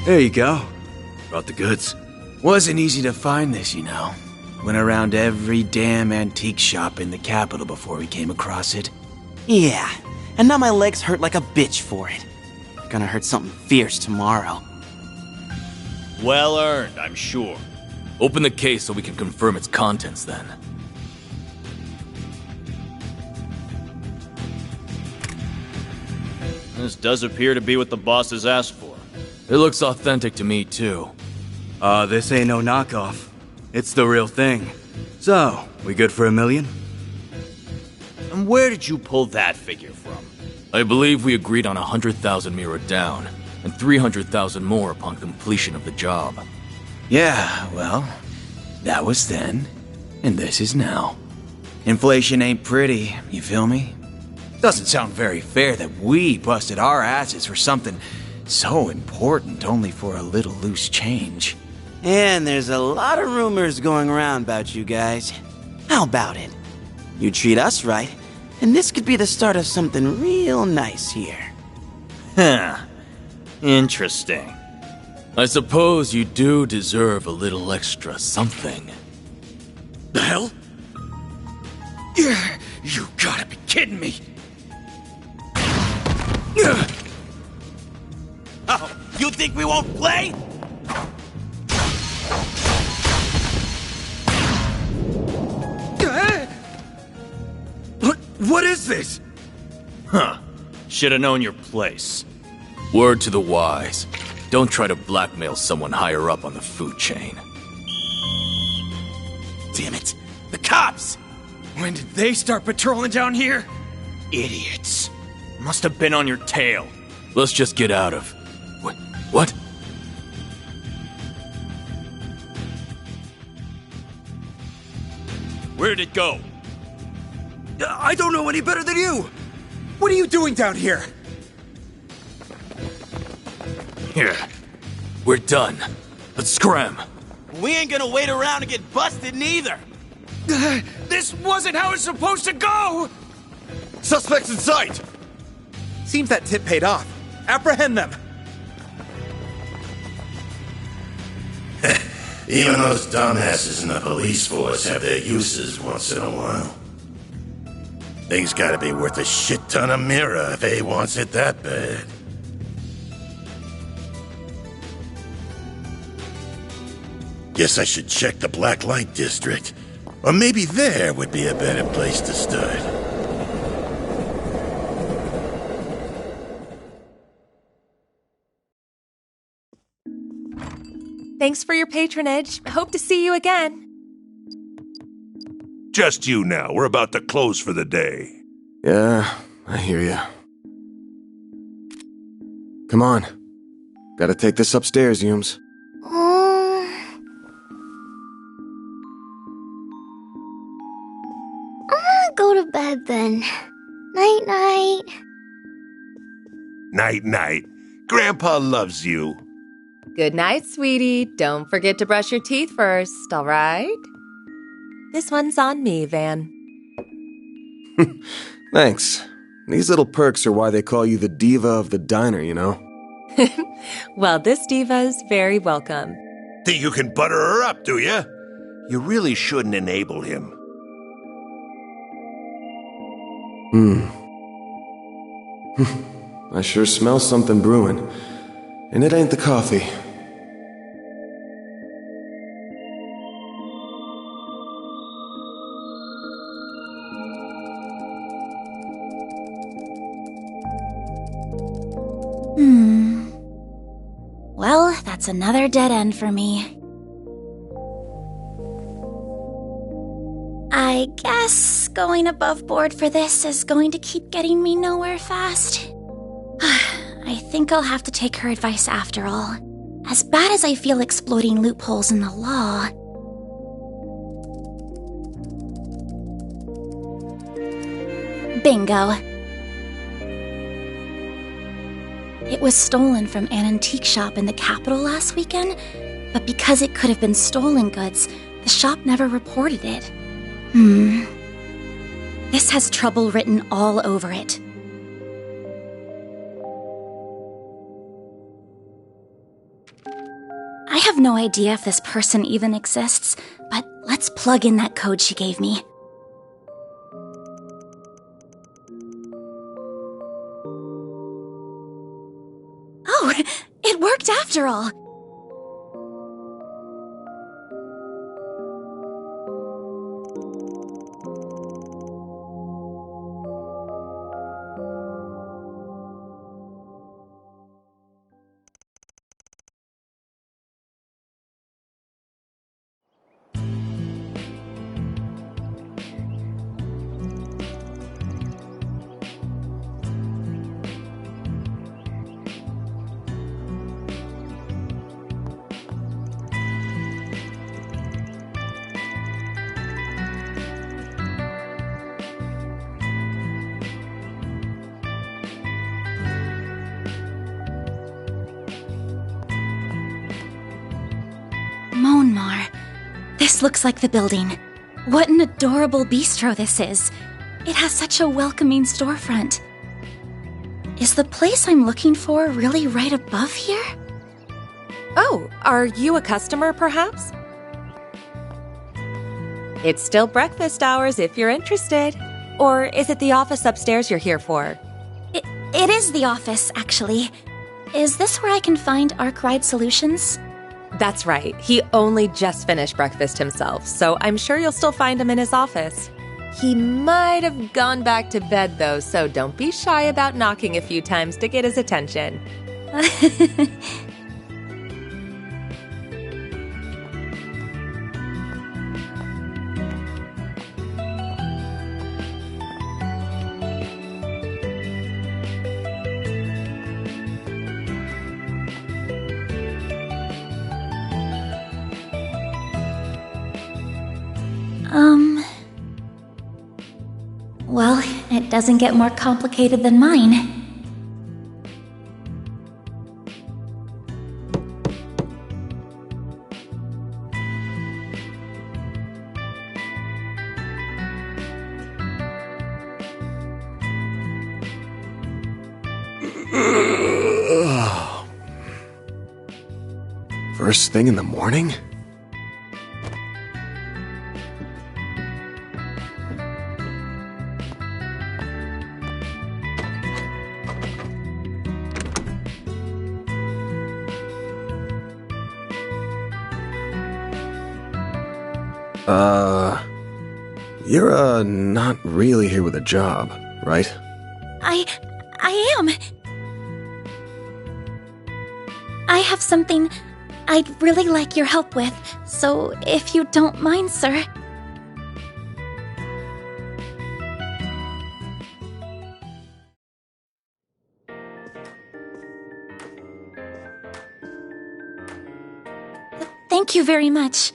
There you go. Brought the goods. Wasn't easy to find this, you know. Went around every damn antique shop in the capital before we came across it. Yeah, and now my legs hurt like a bitch for it. Gonna hurt something fierce tomorrow. Well earned, I'm sure. Open the case so we can confirm its contents then. This does appear to be what the boss has asked for. It looks authentic to me, too. This ain't no knockoff. It's the real thing. So, we good for $1 million? And where did you pull that figure from? I believe we agreed on 100,000 Mira down, and 300,000 more upon completion of the job. Yeah, well, that was then, and this is now. Inflation ain't pretty, you feel me? Doesn't sound very fair that we busted our asses for something so important only for a little loose change. And there's a lot of rumors going around about you guys. How about it? You treat us right, and this could be the start of something real nice here. Huh. Interesting. I suppose you do deserve a little extra something. The hell? You gotta be kidding me! Oh, you think we won't play? What is this? Huh. Should've known your place. Word to the wise. Don't try to blackmail someone higher up on the food chain. Damn it! The cops! When did they start patrolling down here? Idiots. Must have been on your tail. Let's just get out of... What? Where did it go? I don't know any better than you! What are you doing down here? Here. We're done. Let's scram. We ain't gonna wait around and get busted neither. This wasn't how it's supposed to go! Suspects in sight! Seems that tip paid off. Apprehend them! Even those dumbasses in the police force have their uses once in a while. Thing's gotta be worth a shit ton of Mira if A wants it that bad. Guess I should check the Black Light District. Or maybe there would be a better place to start. Thanks for your patronage. Hope to see you again. Just you now. We're about to close for the day. Yeah, I hear ya. Come on. Gotta take this upstairs, Yums. I'm gonna go to bed then. Night-night. Night-night. Grandpa loves you. Good night, sweetie. Don't forget to brush your teeth first, all right? This one's on me, Van. Thanks. These little perks are why they call you the diva of the diner, you know? Well, this diva's very welcome. Think you can butter her up, do ya? You really shouldn't enable him. I sure smell something brewing. And it ain't the coffee. Well, that's another dead end for me. I guess going above board for this is going to keep getting me nowhere fast. I think I'll have to take her advice after all. As bad as I feel exploiting loopholes in the law. Bingo. It was stolen from an antique shop in the capital last weekend, but because it could have been stolen goods, the shop never reported it. This has trouble written all over it. no idea if this person even exists, but let's plug in that code she gave me. Oh, it worked after all! Monmar. This looks like the building. What an adorable bistro this is. It has such a welcoming storefront. Is the place I'm looking for really right above here? Oh, are you a customer, perhaps? It's still breakfast hours if you're interested. Or is it the office upstairs you're here for? It is the office, actually. Is this where I can find Arkwright Solutions? That's right. He only just finished breakfast himself, so I'm sure you'll still find him in his office. He might have gone back to bed, though, so don't be shy about knocking a few times to get his attention. Well, it doesn't get more complicated than mine. First thing in the morning? You're, not really here with a job, right? I am. I have something I'd really like your help with, so if you don't mind, sir. Thank you very much.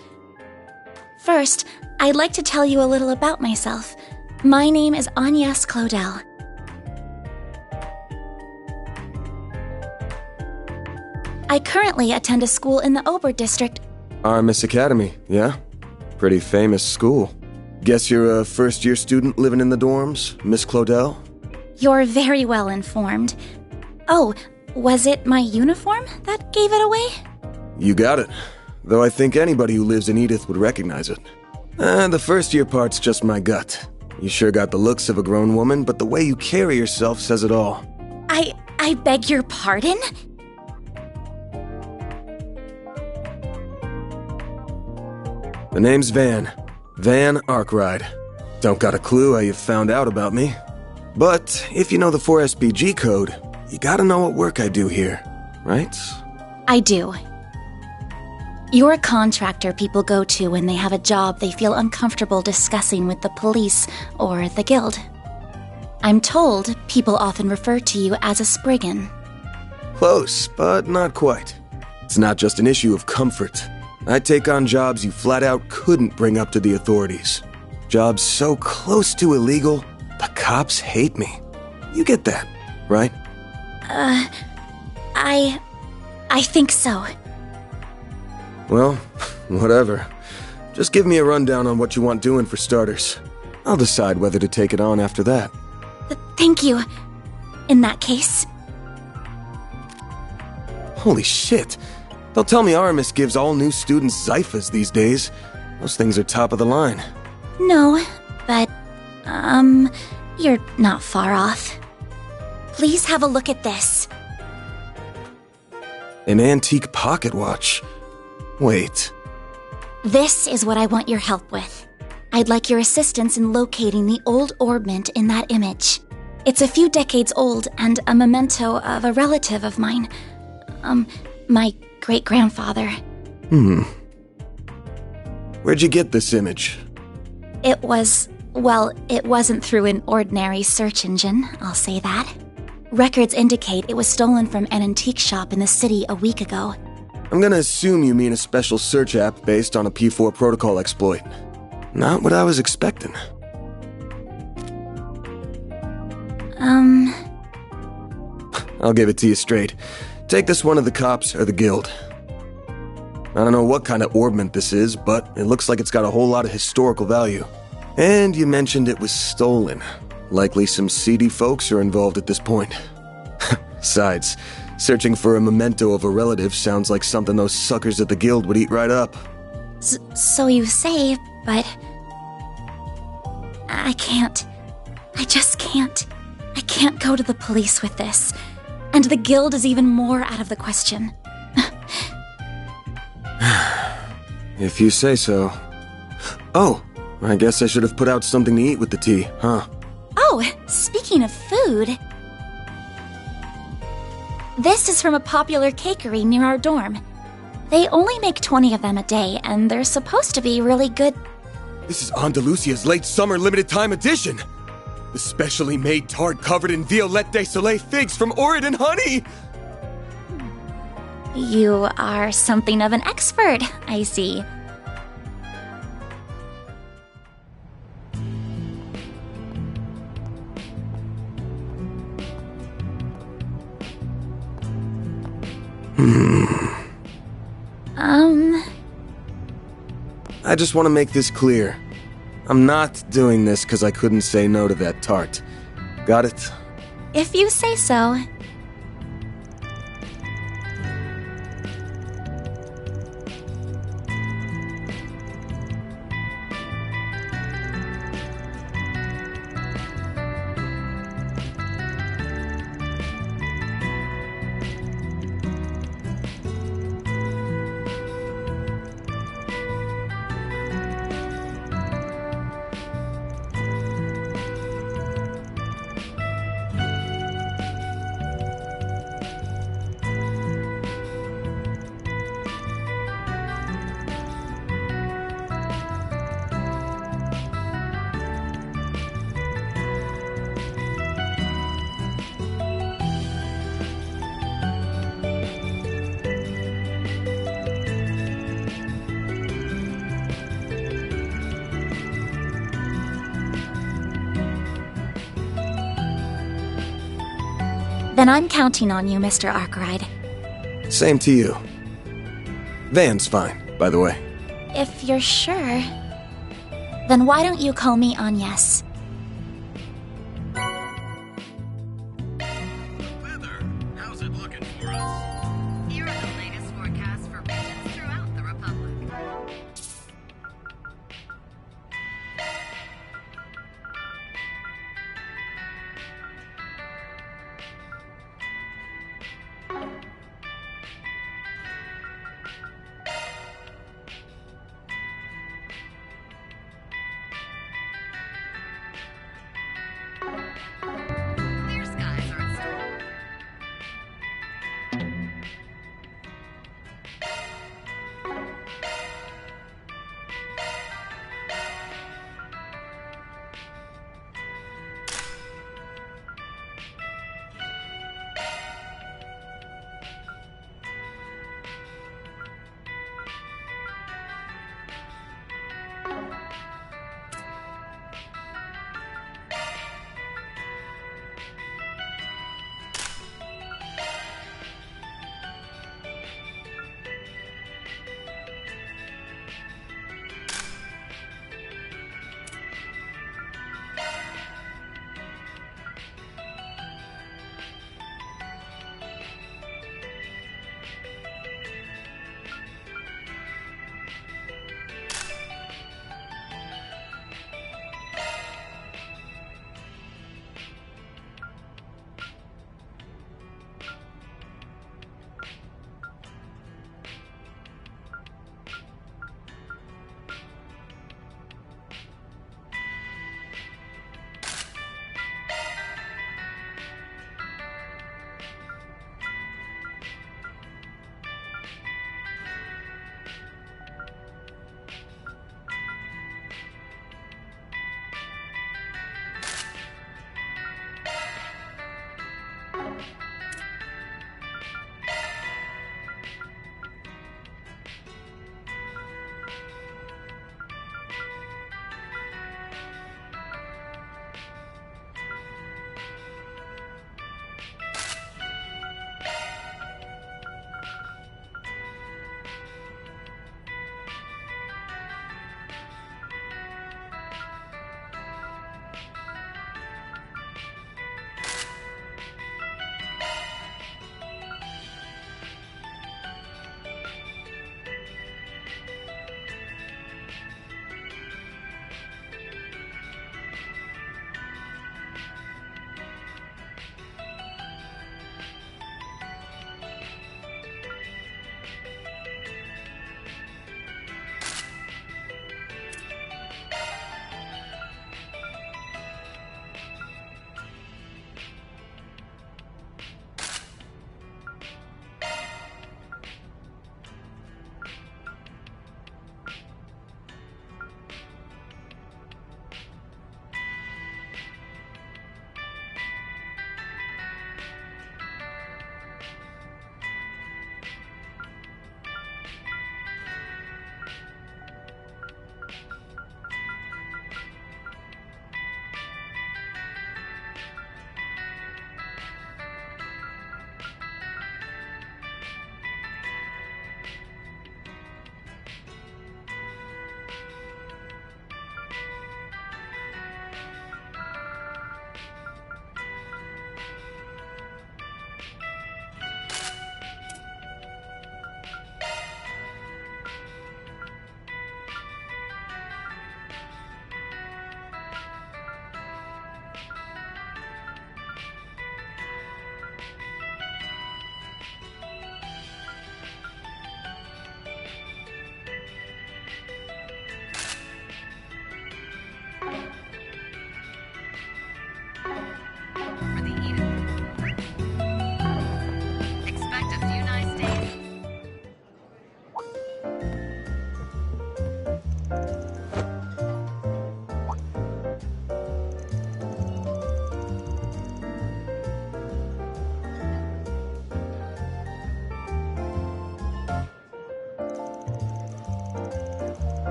First, I'd like to tell you a little about myself. My name is Agnes Claudel. I currently attend a school in the Ober district. Armis Academy, yeah? Pretty famous school. Guess you're a first-year student living in the dorms, Miss Claudel? You're very well informed. Oh, was it my uniform that gave it away? You got it. Though I think anybody who lives in Edith would recognize it. The first-year part's just my gut. You sure got the looks of a grown woman, but the way you carry yourself says it all. I beg your pardon? The name's Van. Van Arkwright. Don't got a clue how you found out about me. But if you know the 4SBG code, you gotta know what work I do here, right? I do. You're a contractor people go to when they have a job they feel uncomfortable discussing with the police or the guild. I'm told people often refer to you as a Spriggan. Close, but not quite. It's not just an issue of comfort. I take on jobs you flat out couldn't bring up to the authorities. Jobs so close to illegal, the cops hate me. You get that, right? I think so. Well, whatever. Just give me a rundown on what you want doing for starters. I'll decide whether to take it on after that. Thank you. In that case. Holy shit. They'll tell me Aramis gives all new students Zyphas these days. Those things are top of the line. No, but, you're not far off. Please have a look at this. An antique pocket watch. Wait. This is what I want your help with. I'd like your assistance in locating the old orbment in that image. It's a few decades old and a memento of a relative of mine. My great-grandfather. Where'd you get this image? It wasn't through an ordinary search engine, I'll say that. Records indicate it was stolen from an antique shop in the city a week ago. I'm gonna assume you mean a special search app based on a P4 protocol exploit. Not what I was expecting. I'll give it to you straight. Take this one to the cops or the guild. I don't know what kind of orbment this is, but it looks like it's got a whole lot of historical value. And you mentioned it was stolen. Likely some seedy folks are involved at this point. Besides, searching for a memento of a relative sounds like something those suckers at the guild would eat right up. So you say, but... I can't. I just can't. I can't go to the police with this. And the guild is even more out of the question. If you say so. Oh, I guess I should have put out something to eat with the tea, huh? Oh, speaking of food... This is from a popular cakery near our dorm. They only make 20 of them a day, and they're supposed to be really good. This is Andalusia's late summer limited time edition! The specially made tart covered in Violette de Soleil figs from Oregon honey! You are something of an expert, I see. I just want to make this clear. I'm not doing this because I couldn't say no to that tart. Got it? If you say so. Then I'm counting on you, Mr. Arkwright. Same to you. Van's fine, by the way. If you're sure, then why don't you call me Agnes? Weather, how's it looking for us? Here are the latest forecasts for regions throughout the Republic.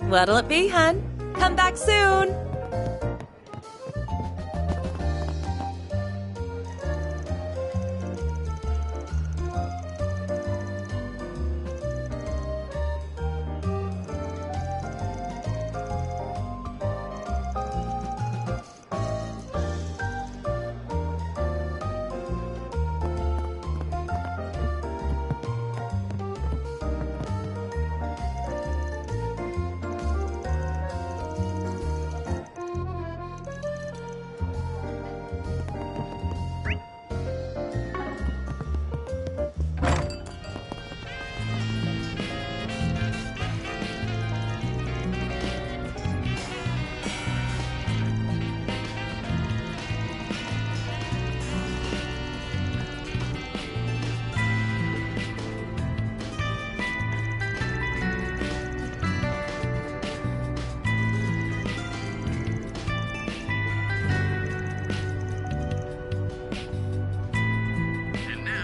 What'll it be, hun? Come back soon!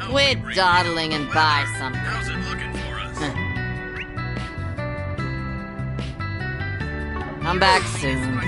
Quit dawdling and buy something. How's it looking for us? Come back soon.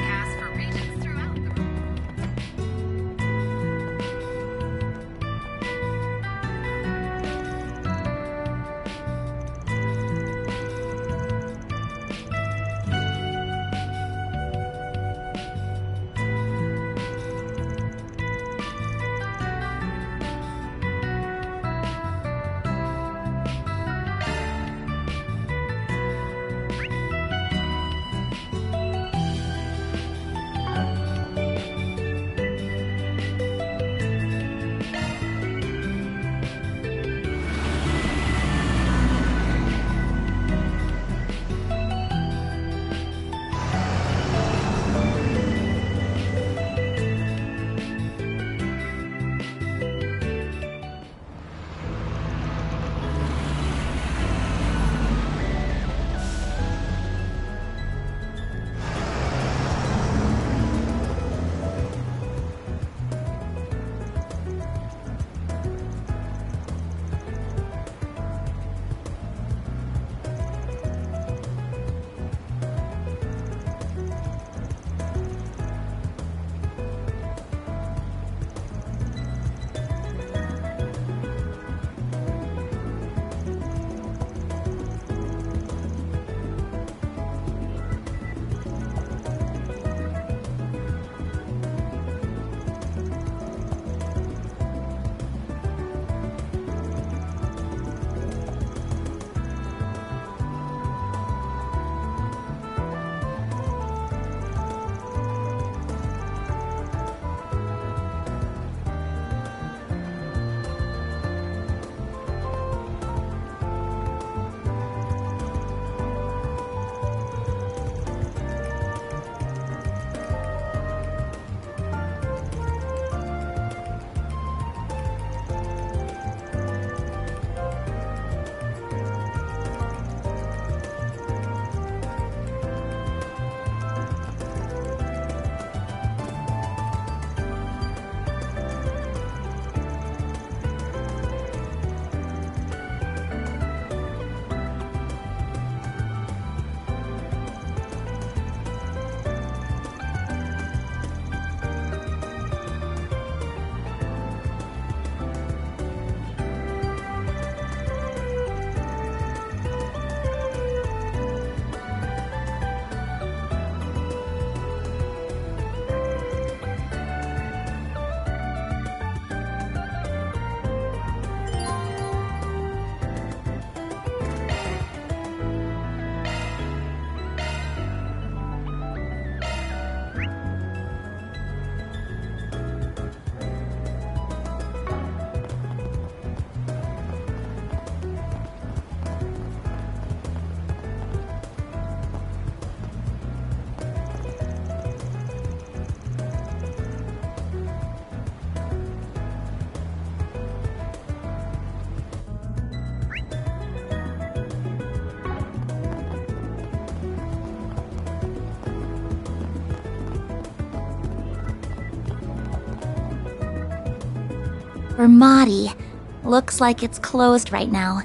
Ramadi. Looks like it's closed right now.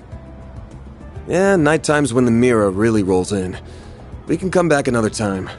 Yeah, nighttime's when the mirror really rolls in. We can come back another time.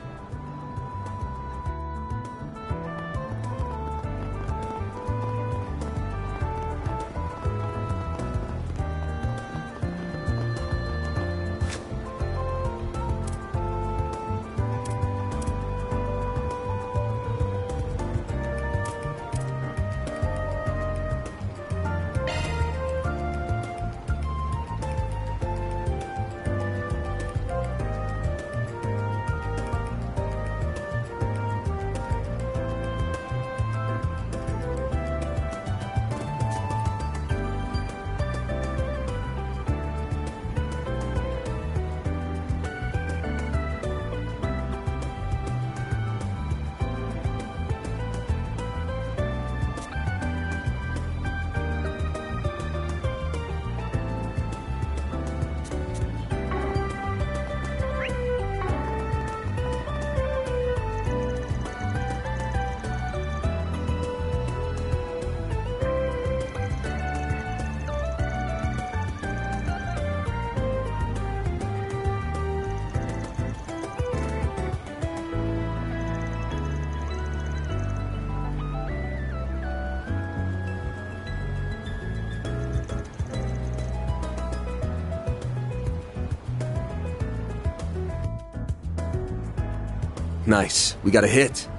Nice. We got a hit.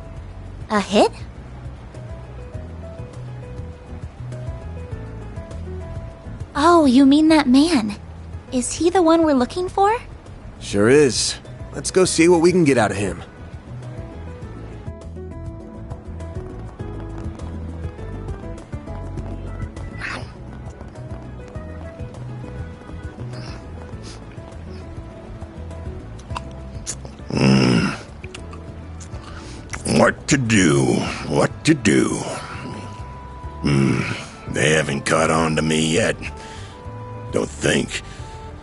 A hit? Oh, you mean that man. Is he the one we're looking for? Sure is. Let's go see what we can get out of him. What to do? What to do? They haven't caught on to me yet. Don't think.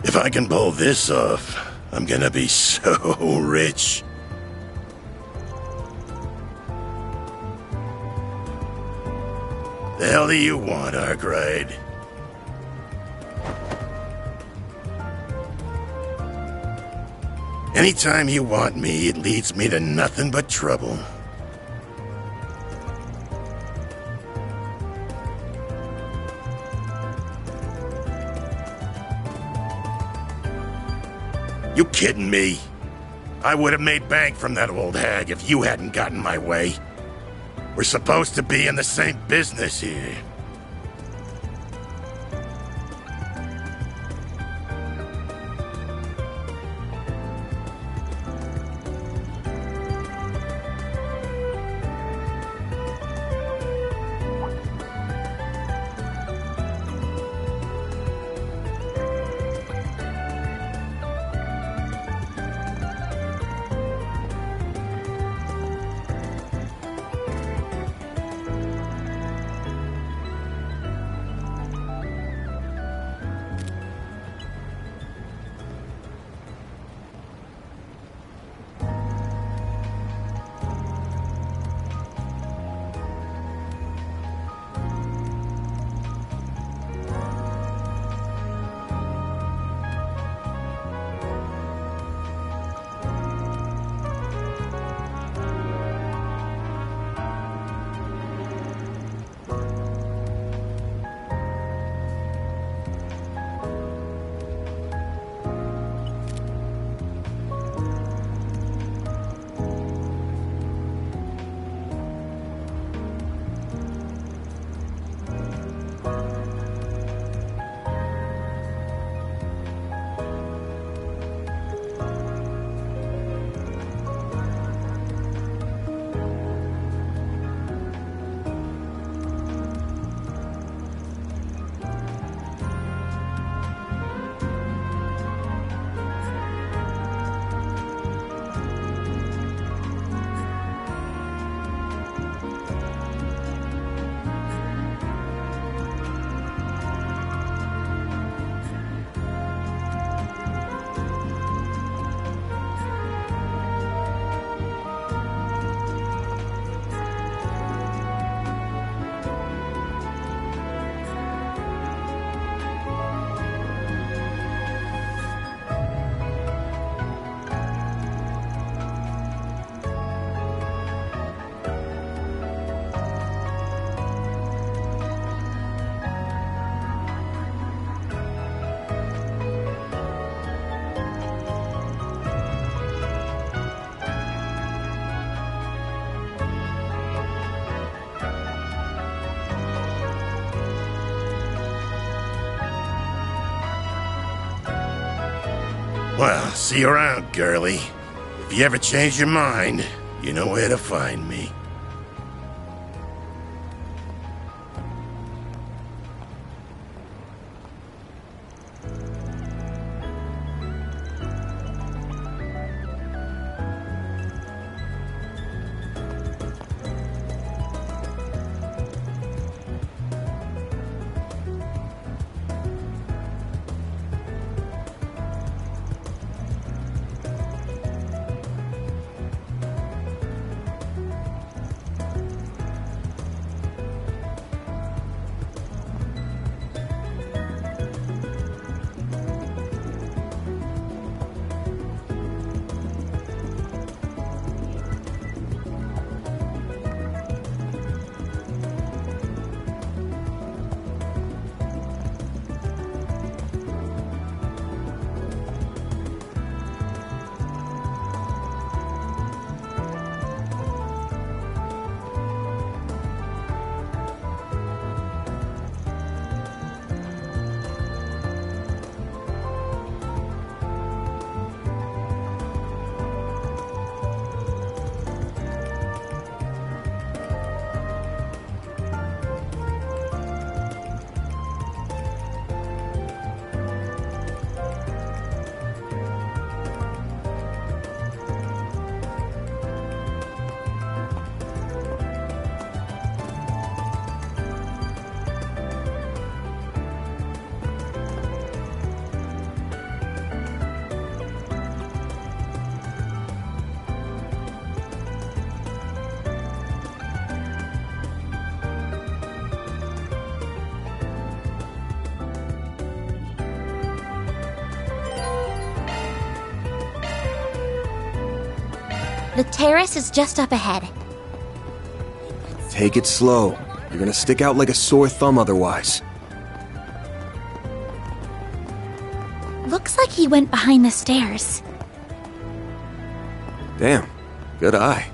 If I can pull this off, I'm gonna be so rich. The hell do you want, Arkwright? Anytime you want me, it leads me to nothing but trouble. You kidding me? I would have made bank from that old hag if you hadn't gotten my way. We're supposed to be in the same business here. Well, see you around, girlie. If you ever change your mind, you know where to find me. The terrace is just up ahead. Take it slow. You're gonna stick out like a sore thumb otherwise. Looks like he went behind the stairs. Damn, good eye.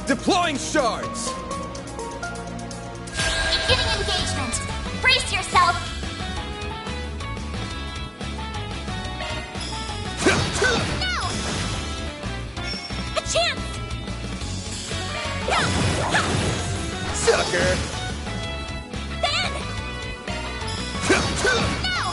Deploying shards! Beginning engagement. Brace yourself. Now! A chance! Sucker! Ben! Now!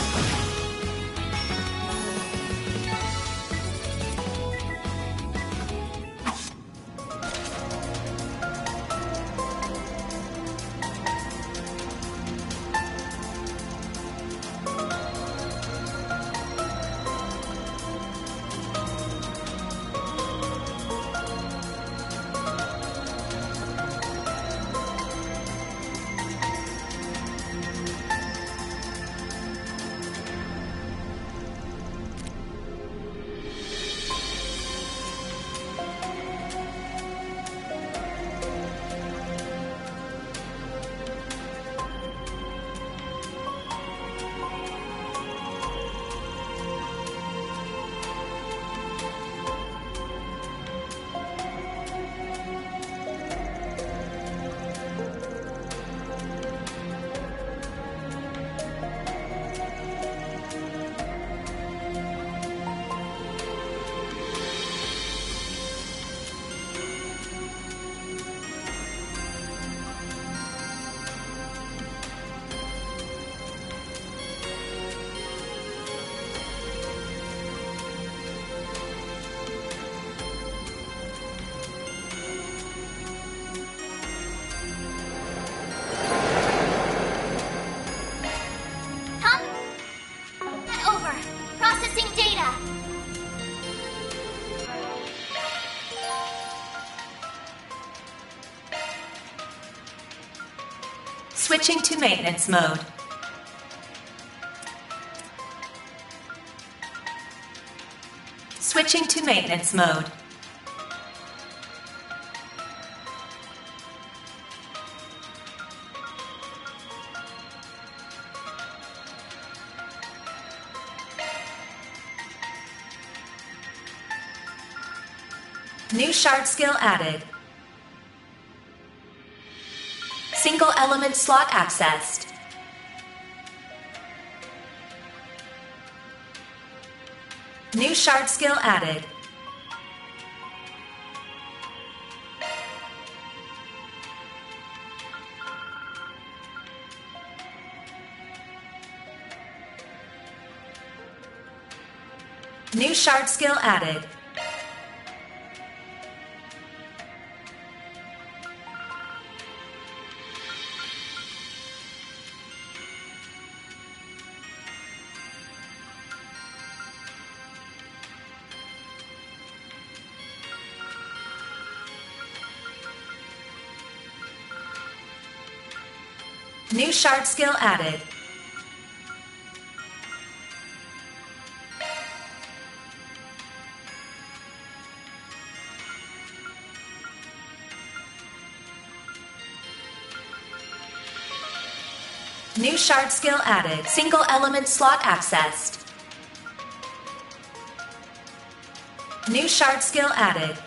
Over. Processing data. Switching to maintenance mode. Switching to maintenance mode. New shard skill added. Single element slot accessed. New shard skill added. New shard skill added. New shard skill added. New shard skill added. Single element slot accessed. New shard skill added.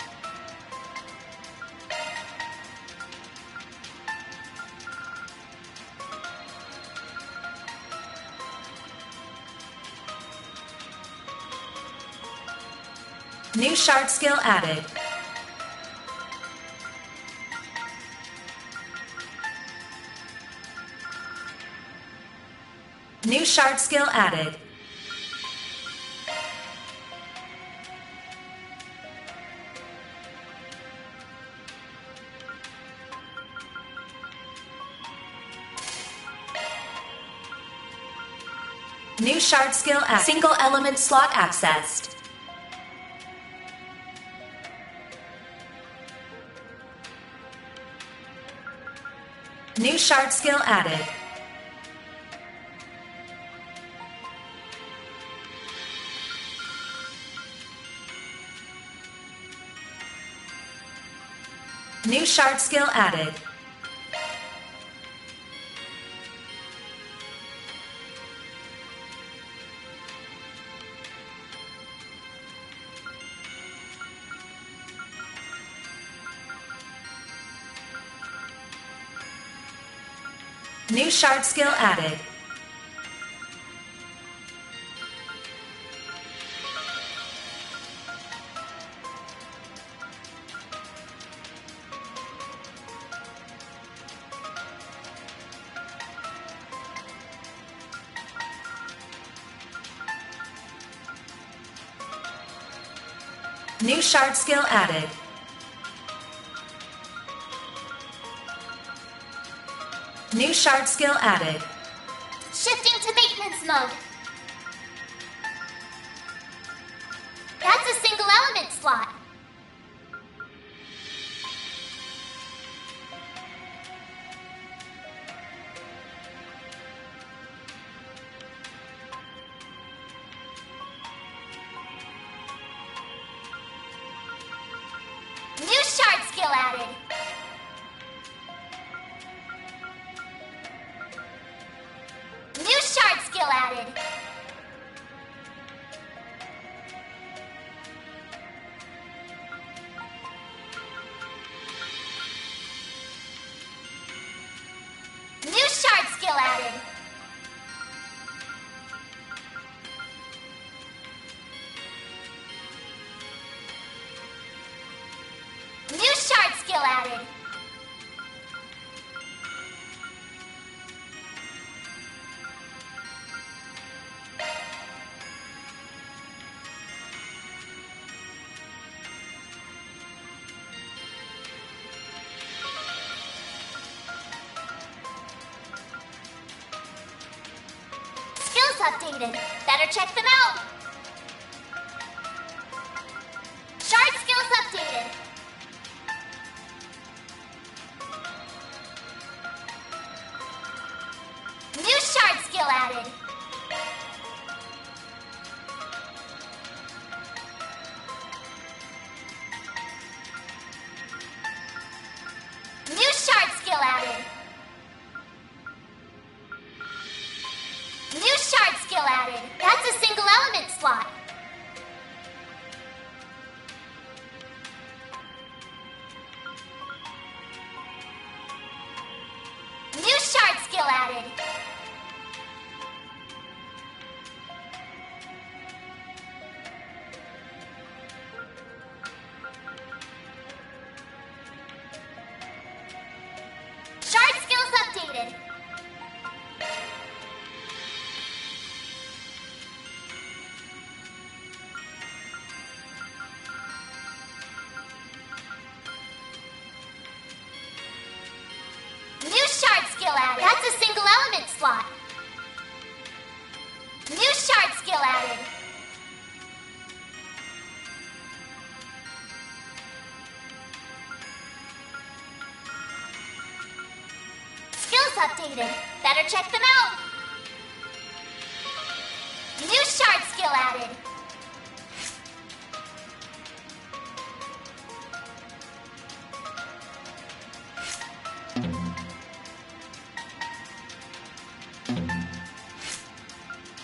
New shard skill added. New shard skill added. New shard skill added. Single element slot accessed. New shard skill added. New shard skill added. New shard skill added. New shard skill added. New shard skill added. Shifting to maintenance mode. That's a single element slot. New shard skill added. New shard skill added. New shard skill added. New shard skill added. Skills updated. Better check them out. Shard skills updated. New shard skill added. New shard skill added. New shard skill added. That's a single element slot. New shard skill added. Shard skills updated. New shard skill added. That's a single element slot. New shard skill added. Skills updated. Better check them out. New shard skill added.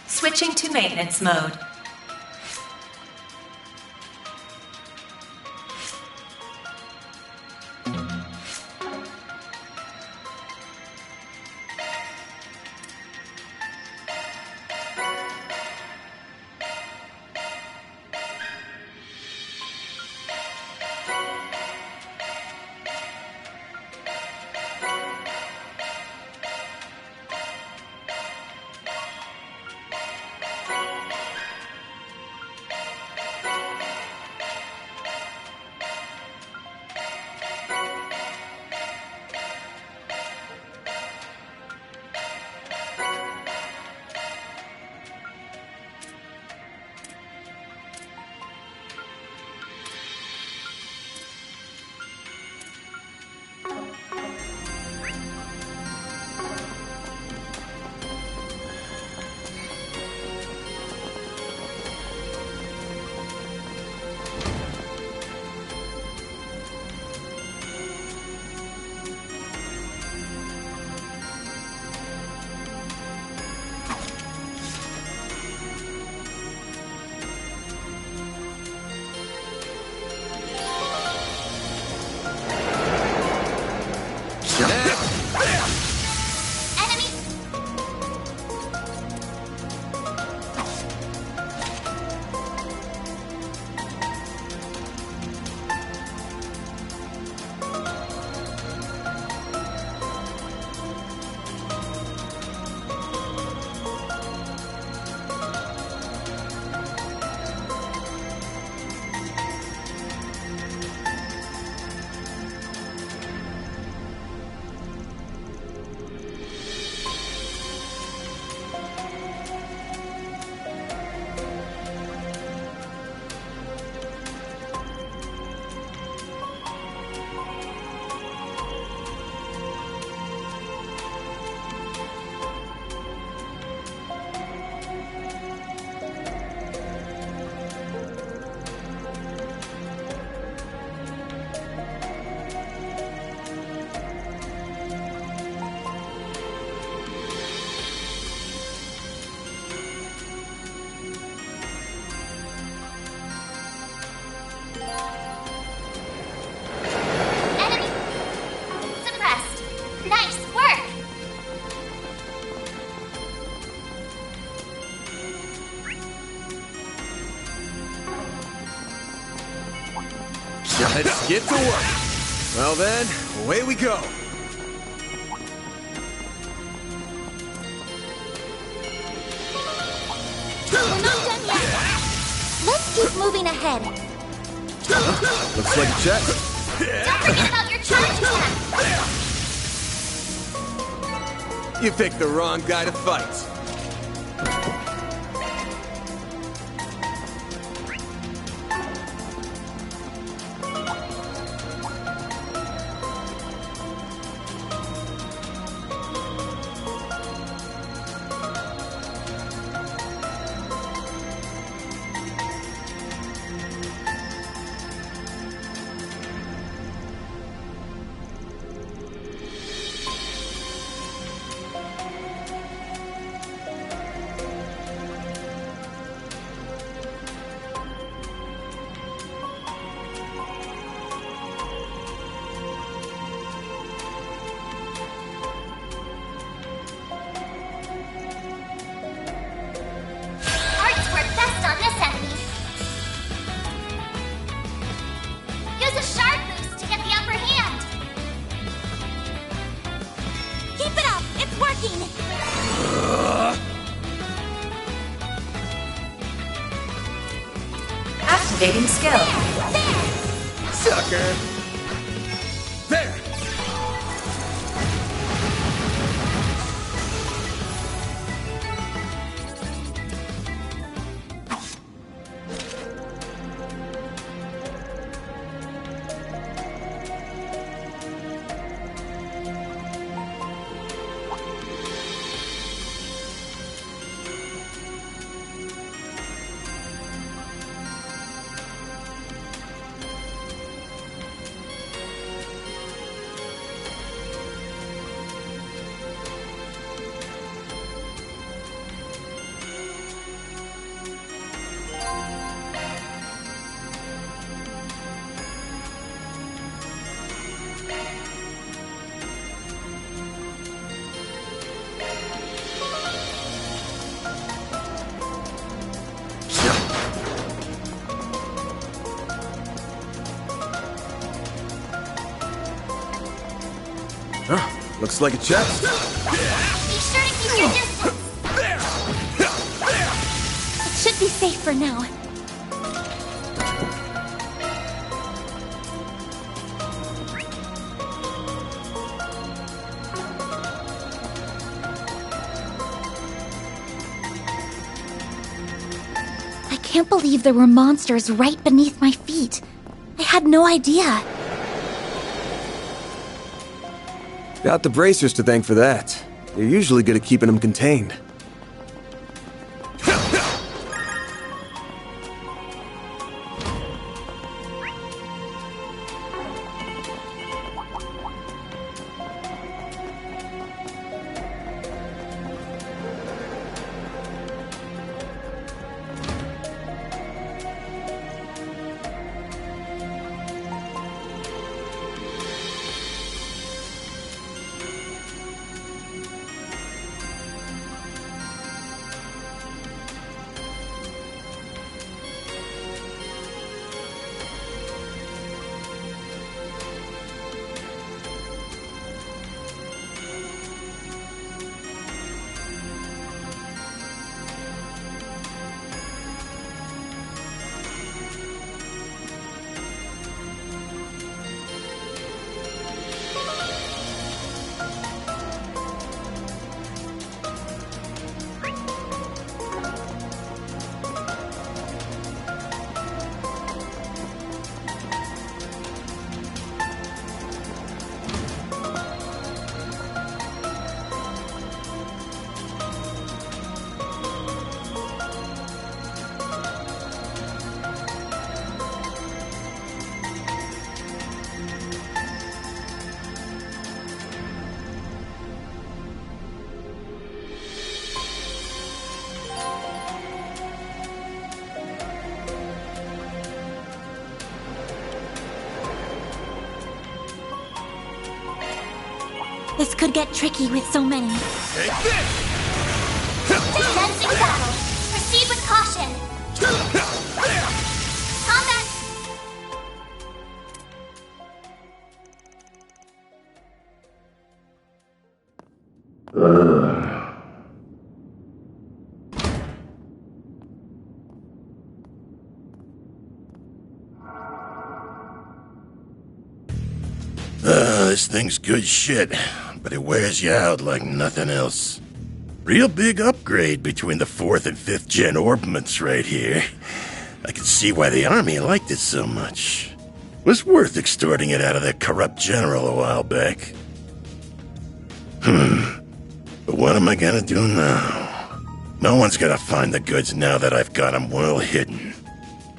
Switching to maintenance mode. Let's get to work. Well then, away we go. We're not done yet. Let's keep moving ahead. Looks like a check. Don't forget about your charge attack. You picked the wrong guy to fight. Arts work best on this enemy. Use a shard boost to get the upper hand. Keep it up. It's working. Activating skill. Sucker! There! Looks like a check. Be sure to keep your distance. It should be safe for now. I can't believe there were monsters right beneath my feet. I had no idea. Got the bracers to thank for that. They're usually good at keeping them contained. This could get tricky with so many. Take this! Commencing battle. Proceed with caution. Combat. this thing's good shit, but it wears you out like nothing else. Real big upgrade between the 4th and 5th gen orbments right here. I can see why the army liked it so much. Was worth extorting it out of that corrupt general a while back. But what am I gonna do now? No one's gonna find the goods now that I've got them well hidden.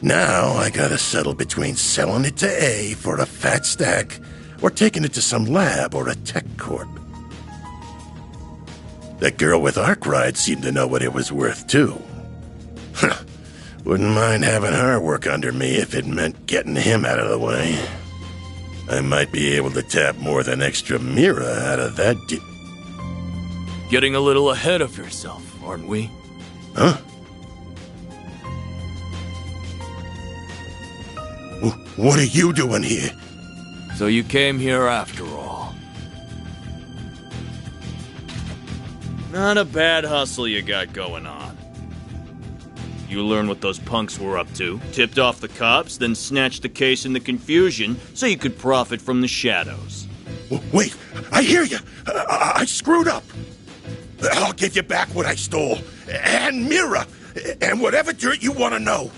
Now I gotta settle between selling it to A for a fat stack or taking it to some lab or a tech corp. That girl with Arkwright seemed to know what it was worth, too. Wouldn't mind having her work under me if it meant getting him out of the way. I might be able to tap more than extra Mira out of that Getting a little ahead of yourself, aren't we? Huh? What are you doing here? So you came here after all. Not a bad hustle you got going on. You learned what those punks were up to, tipped off the cops, then snatched the case in the confusion so you could profit from the shadows. Wait, I hear you. I screwed up. I'll give you back what I stole. And Mira. And whatever dirt you want to know.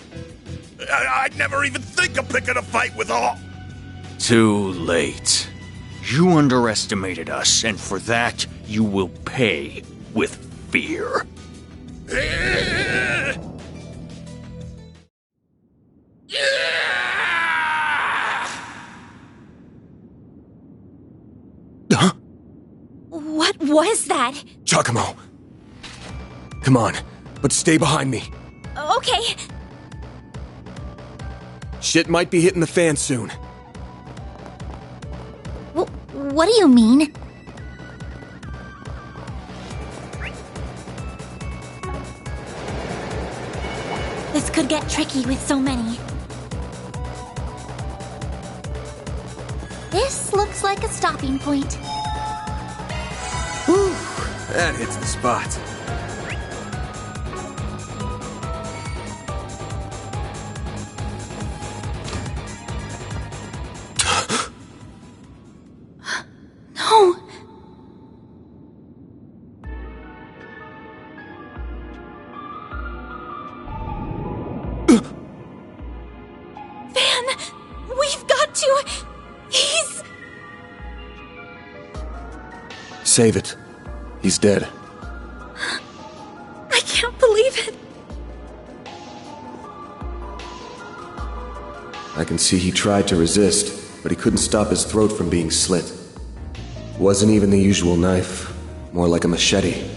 I'd never even think of picking a fight with all... Too late. You underestimated us, and for that, you will pay with fear. Huh? What was that? Giacomo. Come on, but stay behind me. Okay. Shit might be hitting the fan soon. What do you mean? This could get tricky with so many. This looks like a stopping point. Whew, that hits the spot. No. Van, we've got to. He's... Save it. He's dead. I can't believe it. I can see he tried to resist, but he couldn't stop his throat from being slit. Wasn't even the usual knife, more like a machete.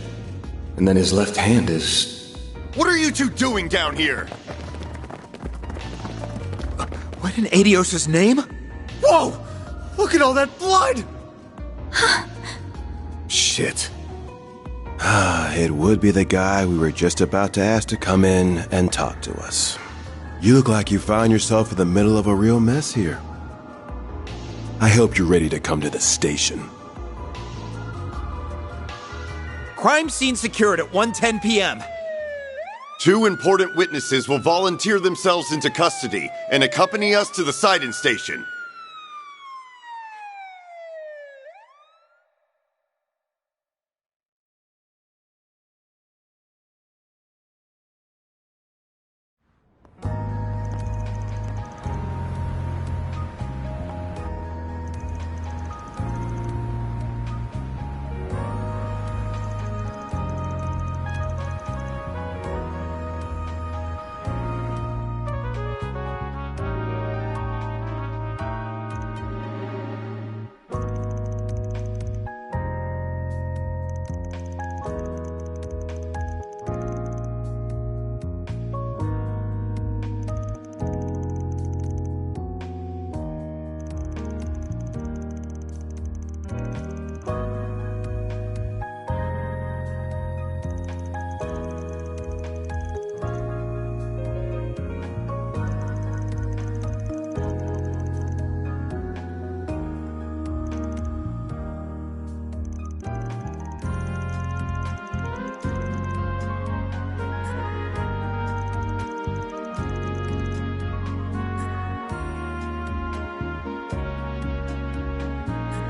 And then his left hand is... What are you two doing down here? What in Adios' name? Whoa! Look at all that blood! Shit. It would be the guy we were just about to ask to come in and talk to us. You look like you found yourself in the middle of a real mess here. I hope you're ready to come to the station. Crime scene secured at 1:10 p.m. 2 important witnesses will volunteer themselves into custody and accompany us to the Sidon station.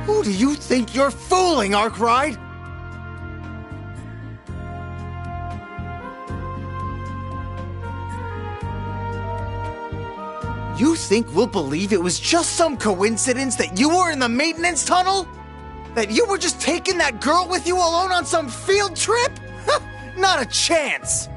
Who do you think you're fooling, Arkwright? You think we'll believe it was just some coincidence that you were in the maintenance tunnel? That you were just taking that girl with you alone on some field trip? Not a chance!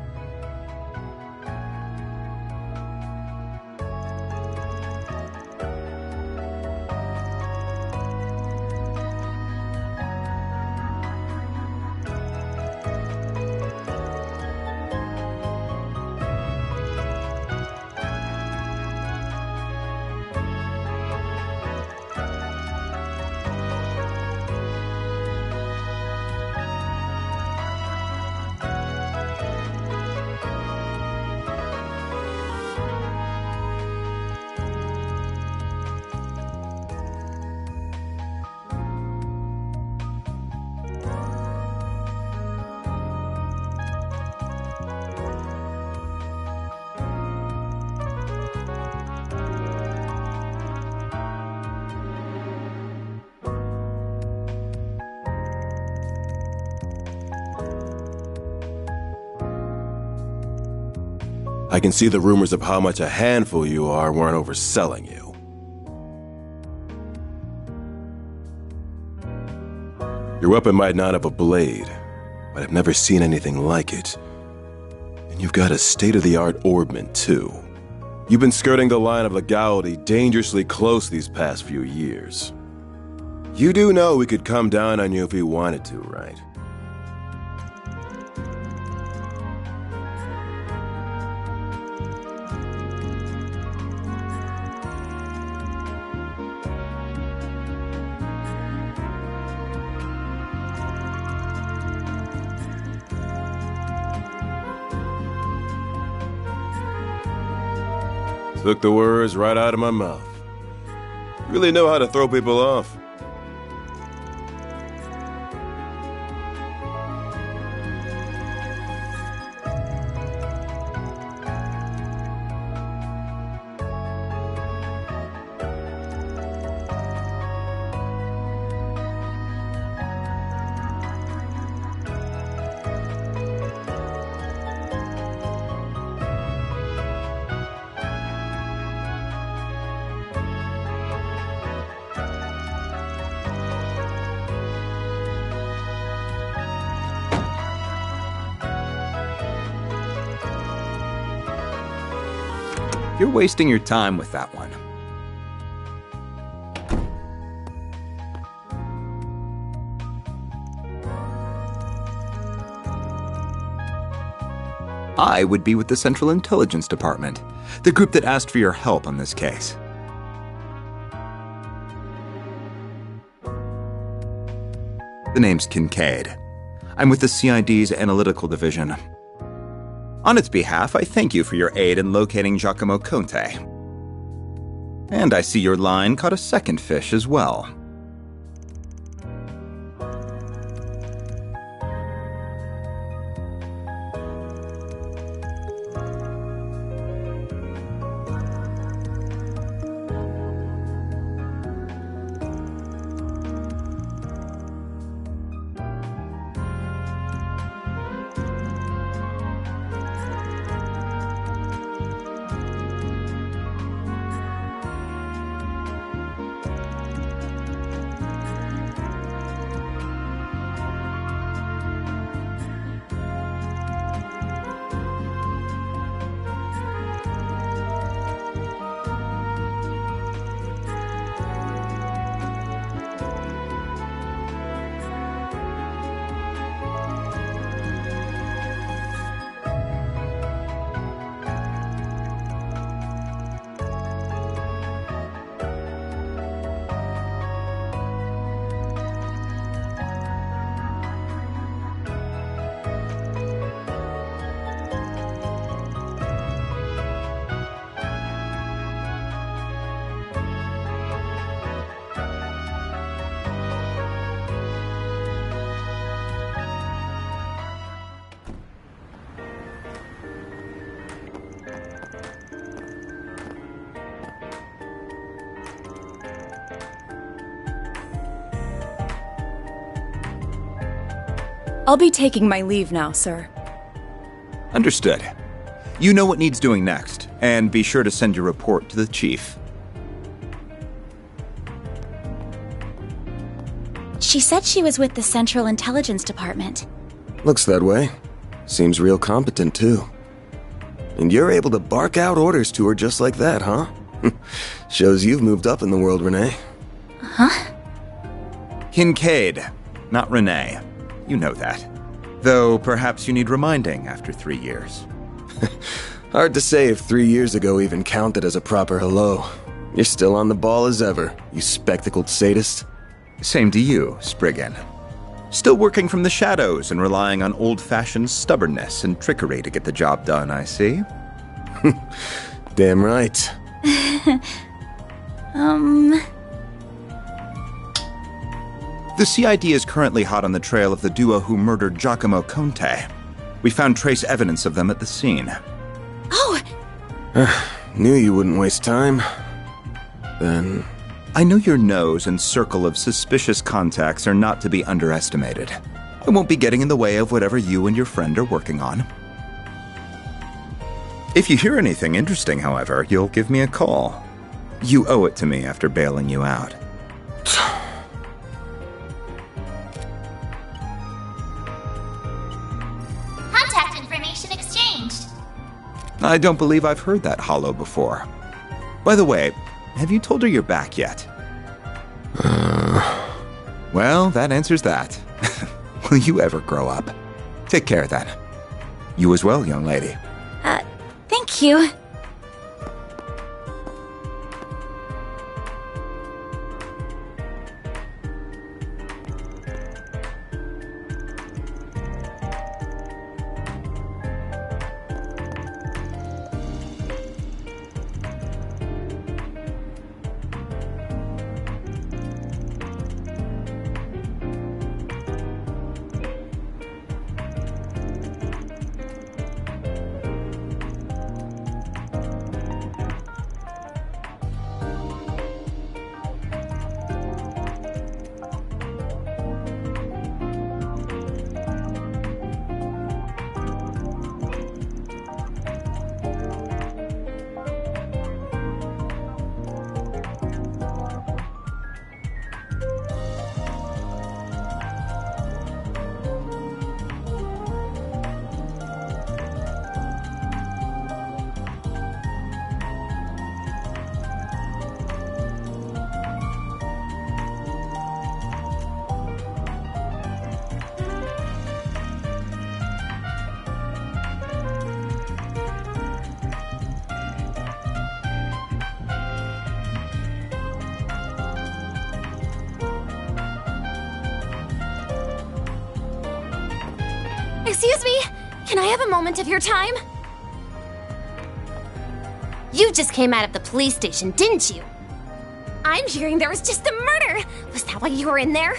I can see the rumors of how much a handful you are weren't overselling you. Your weapon might not have a blade, but I've never seen anything like it. And you've got a state-of-the-art orbment, too. You've been skirting the line of legality dangerously close these past few years. You do know we could come down on you if we wanted to, right? Took the words right out of my mouth. You really know how to throw people off. You're wasting your time with that one. I would be with the Central Intelligence Department, the group that asked for your help on this case. The name's Kincaid. I'm with the CID's Analytical Division. On its behalf, I thank you for your aid in locating Giacomo Conte. And I see your line caught a second fish as well. I'll be taking my leave now, sir. Understood. You know what needs doing next, and be sure to send your report to the chief. She said she was with the Central Intelligence Department. Looks that way. Seems real competent, too. And you're able to bark out orders to her just like that, huh? Shows you've moved up in the world, Renee. Huh? Kincaid, not Renee. You know that. Though perhaps you need reminding after 3 years. Hard to say if 3 years ago even counted as a proper hello. You're still on the ball as ever, you spectacled sadist. Same to you, Spriggan. Still working from the shadows and relying on old-fashioned stubbornness and trickery to get the job done, I see. Damn right. The CID is currently hot on the trail of the duo who murdered Giacomo Conte. We found trace evidence of them at the scene. Oh! Knew you wouldn't waste time. Then... I know your nose and circle of suspicious contacts are not to be underestimated. I won't be getting in the way of whatever you and your friend are working on. If you hear anything interesting, however, you'll give me a call. You owe it to me after bailing you out. Contact information exchanged. I don't believe I've heard that hollow before. By the way, have you told her you're back yet? Well, that answers that. Will you ever grow up? Take care then. You as well, young lady. Thank you. Excuse me, can I have a moment of your time? You just came out of the police station, didn't you? I'm hearing there was just a murder. Was that why you were in there?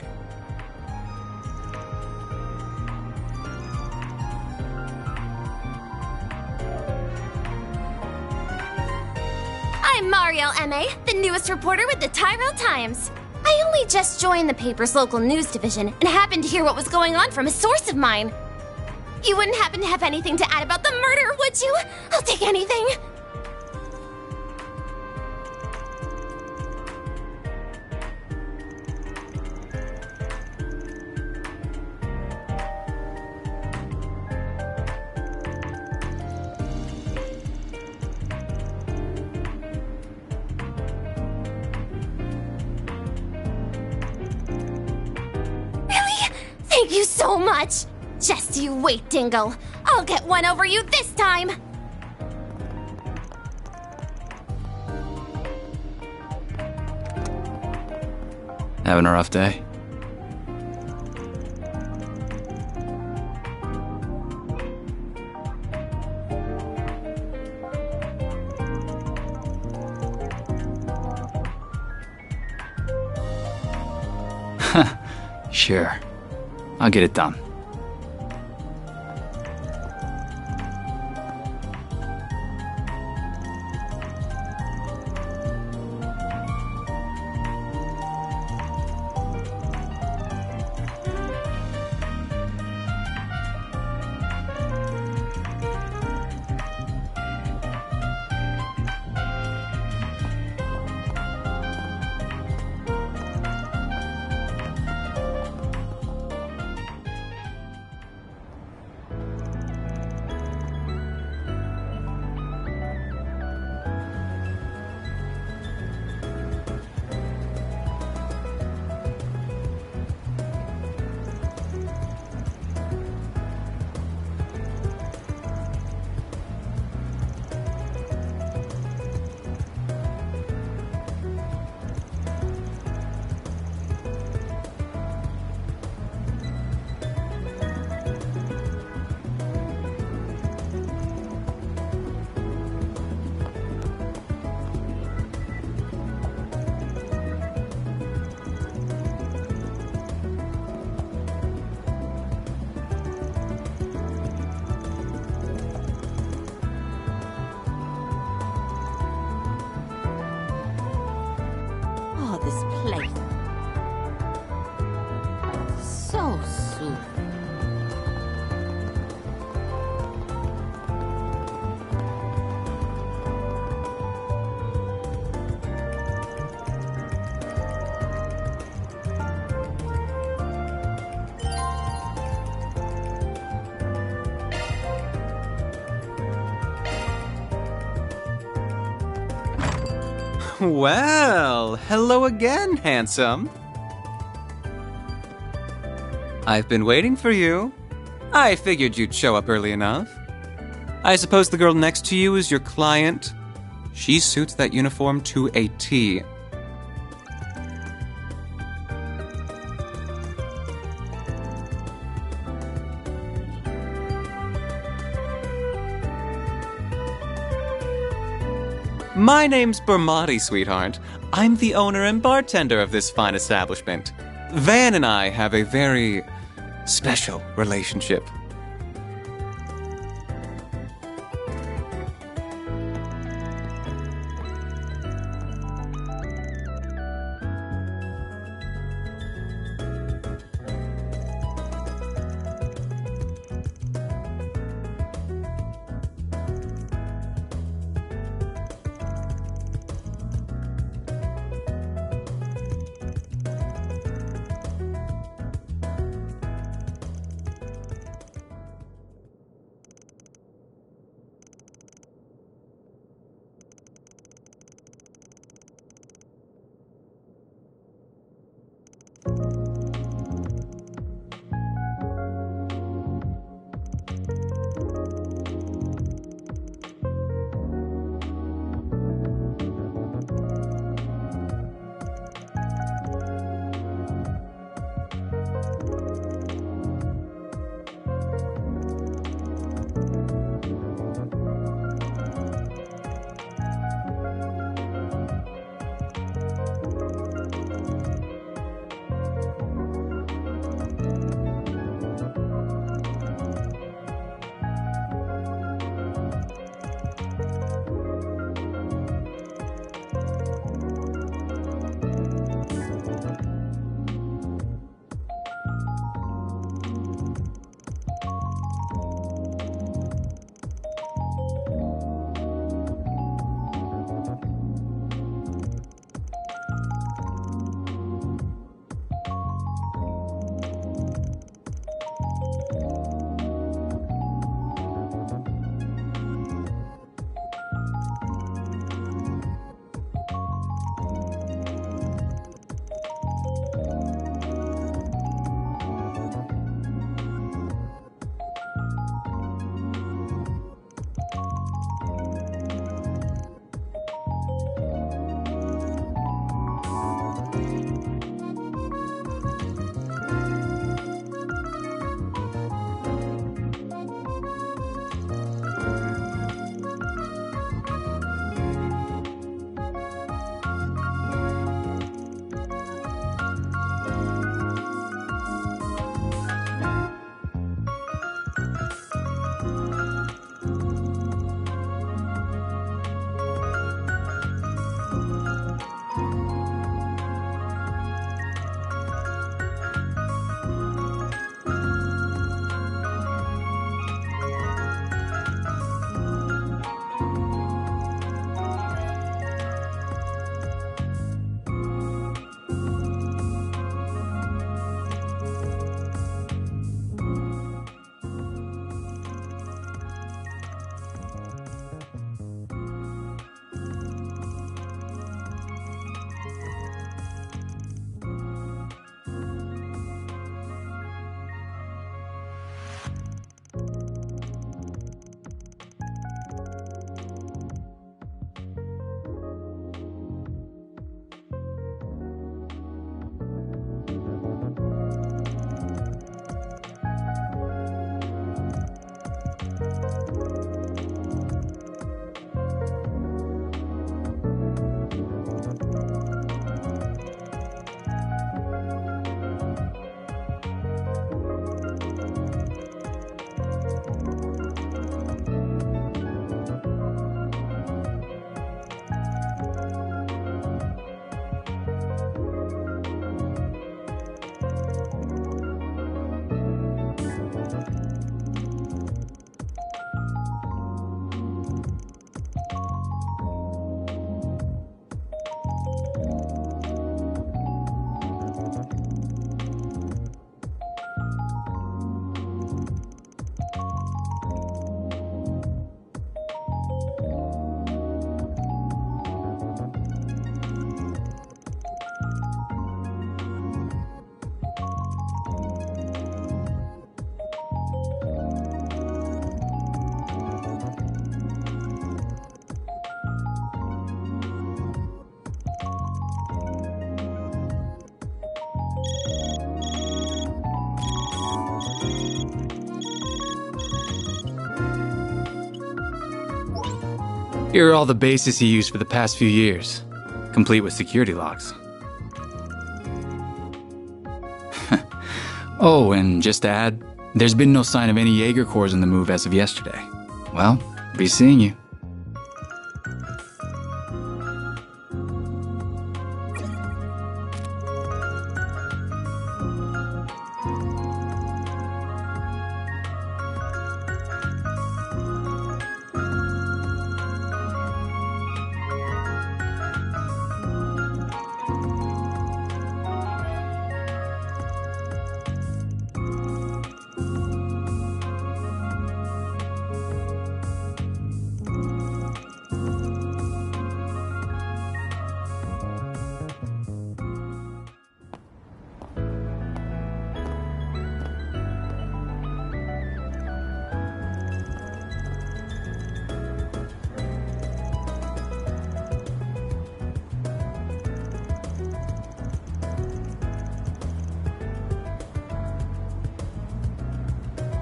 I'm Marielle M.A., the newest reporter with the Tyrell Times. I only just joined the paper's local news division and happened to hear what was going on from a source of mine. You wouldn't happen to have anything to add about the murder, would you? I'll take anything. Really? Thank you so much. Just you wait, Dingle. I'll get one over you this time! Having a rough day? Sure. I'll get it done. this place. So soothing. Well, hello again, handsome. I've been waiting for you. I figured you'd show up early enough. I suppose the girl next to you is your client? She suits that uniform to a T. My name's Bermati, sweetheart. I'm the owner and bartender of this fine establishment. Van and I have a very special relationship. Here are all the bases he used for the past few years, complete with security locks. Oh, and just to add, there's been no sign of any Jaeger Corps in the move as of yesterday. Well, be seeing you.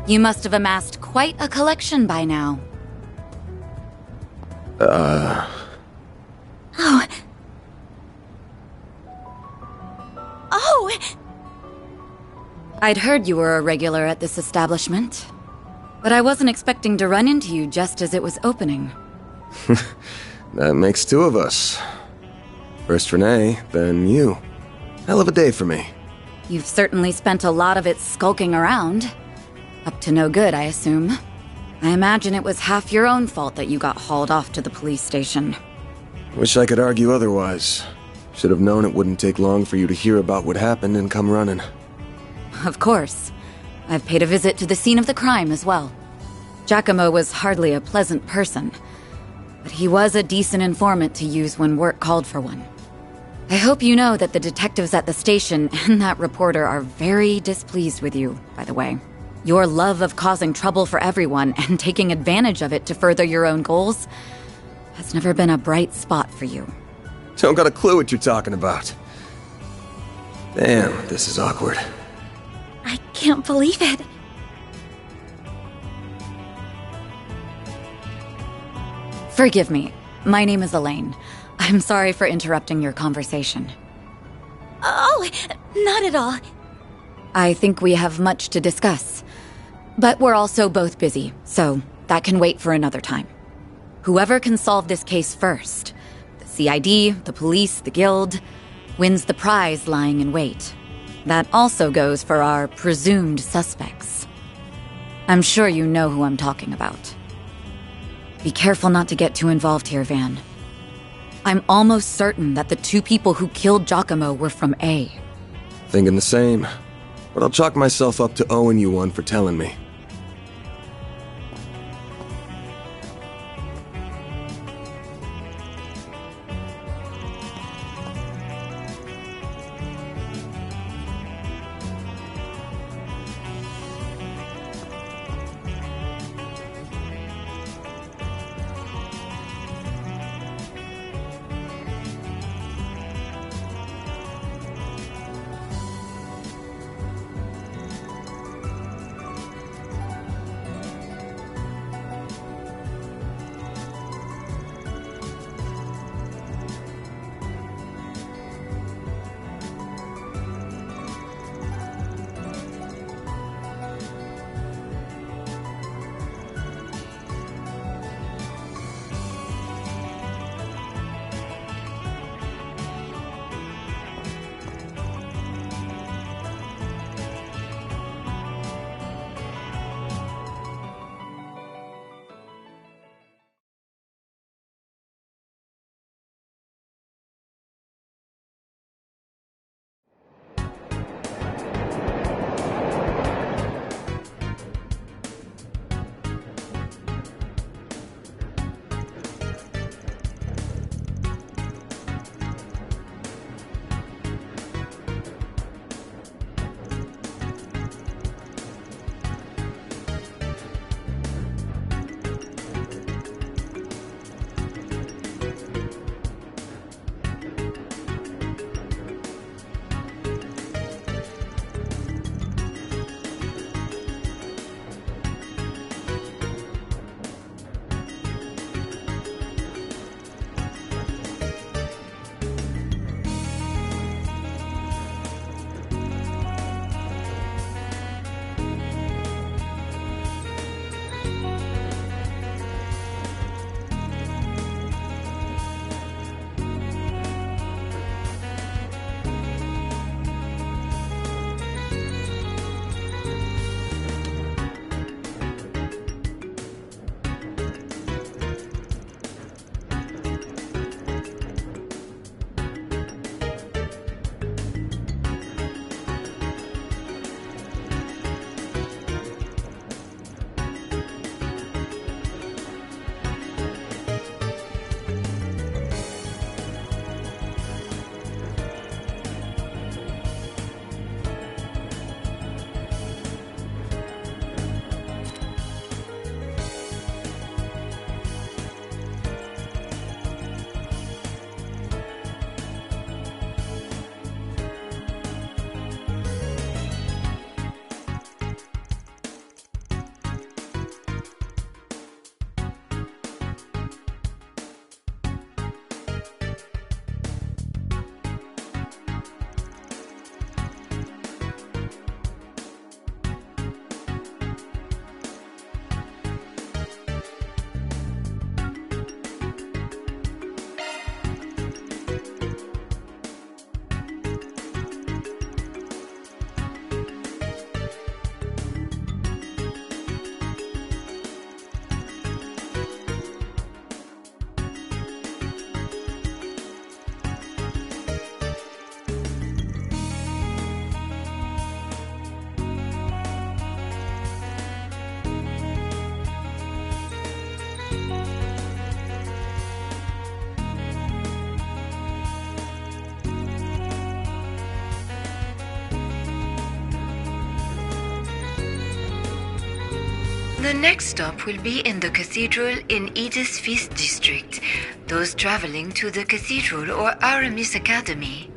You must have amassed quite a collection by now. Oh. Oh! I'd heard you were a regular at this establishment, but I wasn't expecting to run into you just as it was opening. That makes two of us. First Renee, then you. Hell of a day for me. You've certainly spent a lot of it skulking around. Up to no good, I assume. I imagine it was half your own fault that you got hauled off to the police station. Wish I could argue otherwise. Should have known it wouldn't take long for you to hear about what happened and come running. Of course. I've paid a visit to the scene of the crime as well. Giacomo was hardly a pleasant person, but he was a decent informant to use when work called for one. I hope you know that the detectives at the station and that reporter are very displeased with you, by the way. Your love of causing trouble for everyone and taking advantage of it to further your own goals has never been a bright spot for you. Don't got a clue what you're talking about. Damn, this is awkward. I can't believe it. Forgive me. My name is Elaine. I'm sorry for interrupting your conversation. Oh, not at all. I think we have much to discuss. But we're also both busy, so that can wait for another time. Whoever can solve this case first, the CID, the police, the guild, wins the prize lying in wait. That also goes for our presumed suspects. I'm sure you know who I'm talking about. Be careful not to get too involved here, Van. I'm almost certain that the two people who killed Giacomo were from A. Thinking the same. But I'll chalk myself up to owing you one for telling me. The next stop will be in the cathedral in Edith's 5th district. Those traveling to the cathedral or Aramis Academy.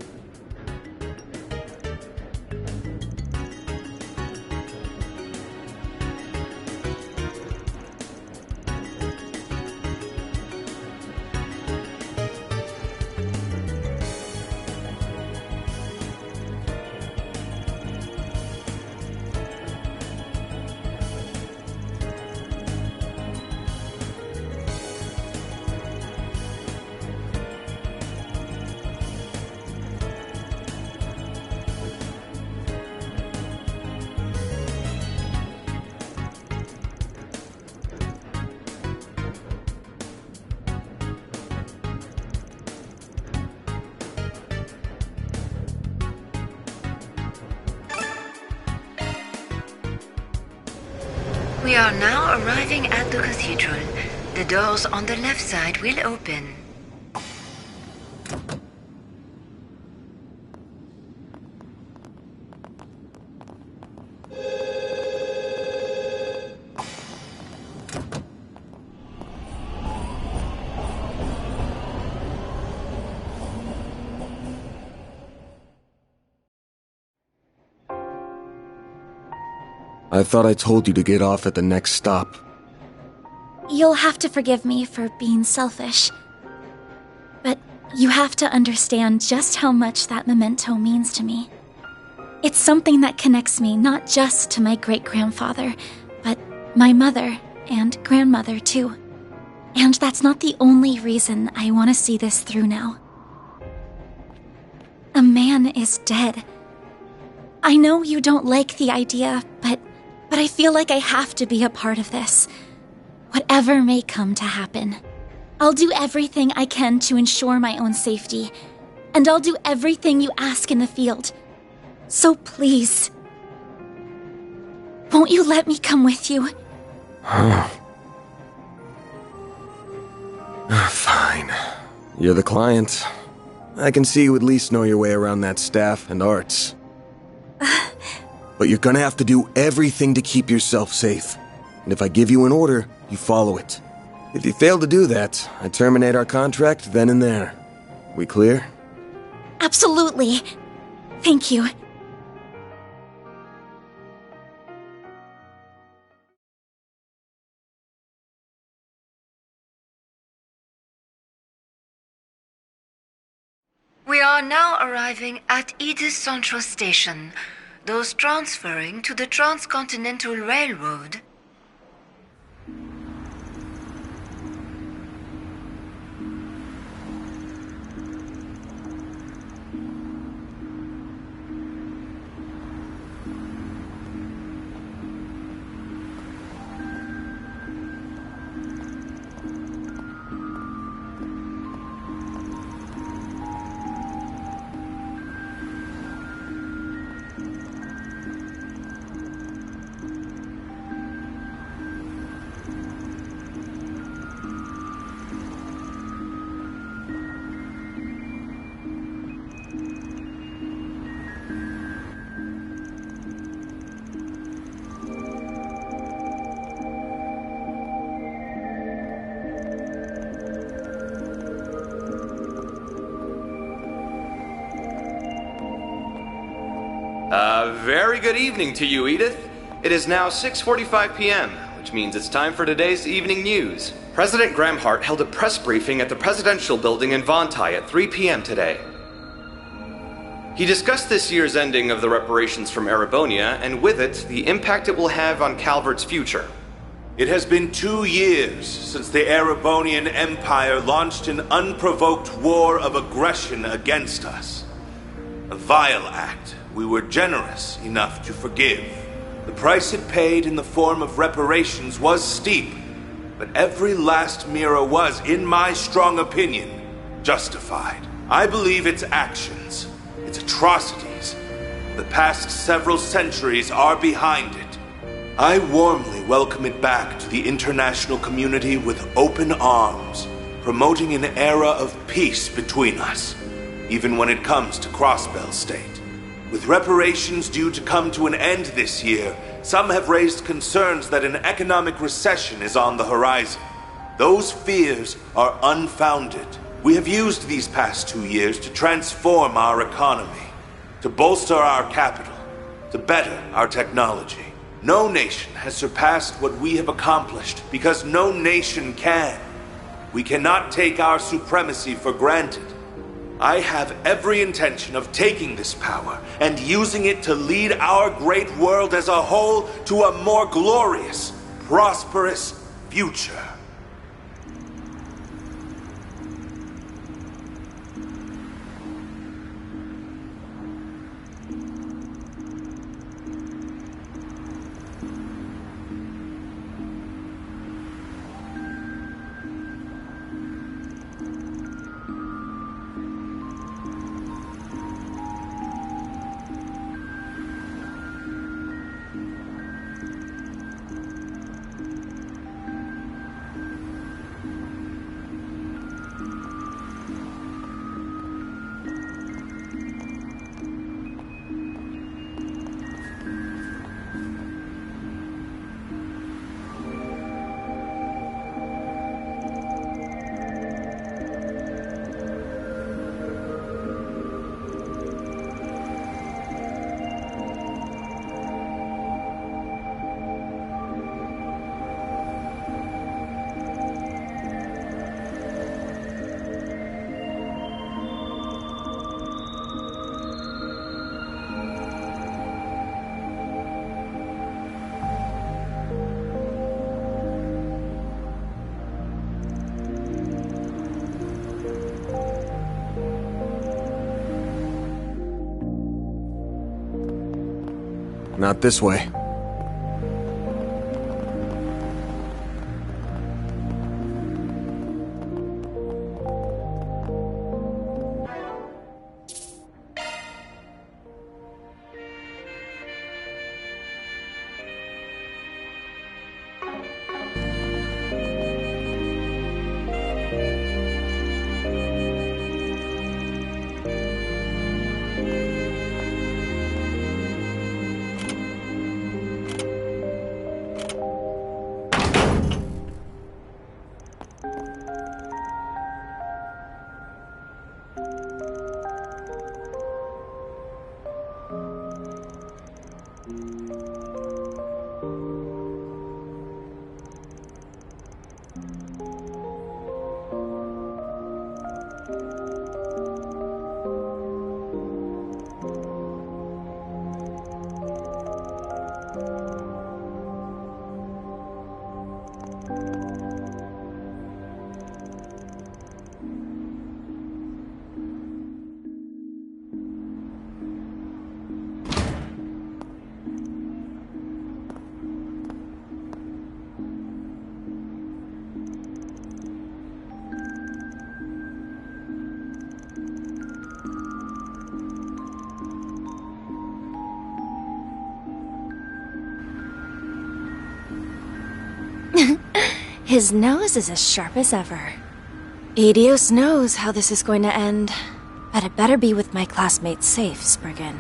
We are now arriving at the cathedral. The doors on the left side will open. I thought I told you to get off at the next stop. You'll have to forgive me for being selfish. But you have to understand just how much that memento means to me. It's something that connects me not just to my great-grandfather, but my mother and grandmother too. And that's not the only reason I want to see this through now. A man is dead. I know you don't like the idea, but I feel like I have to be a part of this. Whatever may come to happen. I'll do everything I can to ensure my own safety, and I'll do everything you ask in the field. So please, won't you let me come with you? Fine. You're the client. I can see you at least know your way around that staff and arts. But you're gonna have to do everything to keep yourself safe. And if I give you an order, you follow it. If you fail to do that, I terminate our contract then and there. We clear? Absolutely. Thank you. We are now arriving at Edith Central Station. Those transferring to the Transcontinental Railroad. Very good evening to you, Edith. It is now 6:45 p.m., which means it's time for today's evening news. President Gramhart held a press briefing at the Presidential Building in Vontai at 3 p.m. today. He discussed this year's ending of the reparations from Erebonia, and with it, the impact it will have on Calvert's future. It has been 2 years since the Erebonian Empire launched an unprovoked war of aggression against us. A vile act we were generous enough to forgive. The price it paid in the form of reparations was steep, but every last mira was, in my strong opinion, justified. I believe its actions, its atrocities, the past several centuries are behind it. I warmly welcome it back to the international community with open arms, promoting an era of peace between us, even when it comes to Crossbell State. With reparations due to come to an end this year, some have raised concerns that an economic recession is on the horizon. Those fears are unfounded. We have used these past 2 years to transform our economy, to bolster our capital, to better our technology. No nation has surpassed what we have accomplished because no nation can. We cannot take our supremacy for granted. I have every intention of taking this power and using it to lead our great world as a whole to a more glorious, prosperous future. Not this way. His nose is as sharp as ever. Adios knows how this is going to end, but it better be with my classmates safe, Spriggan.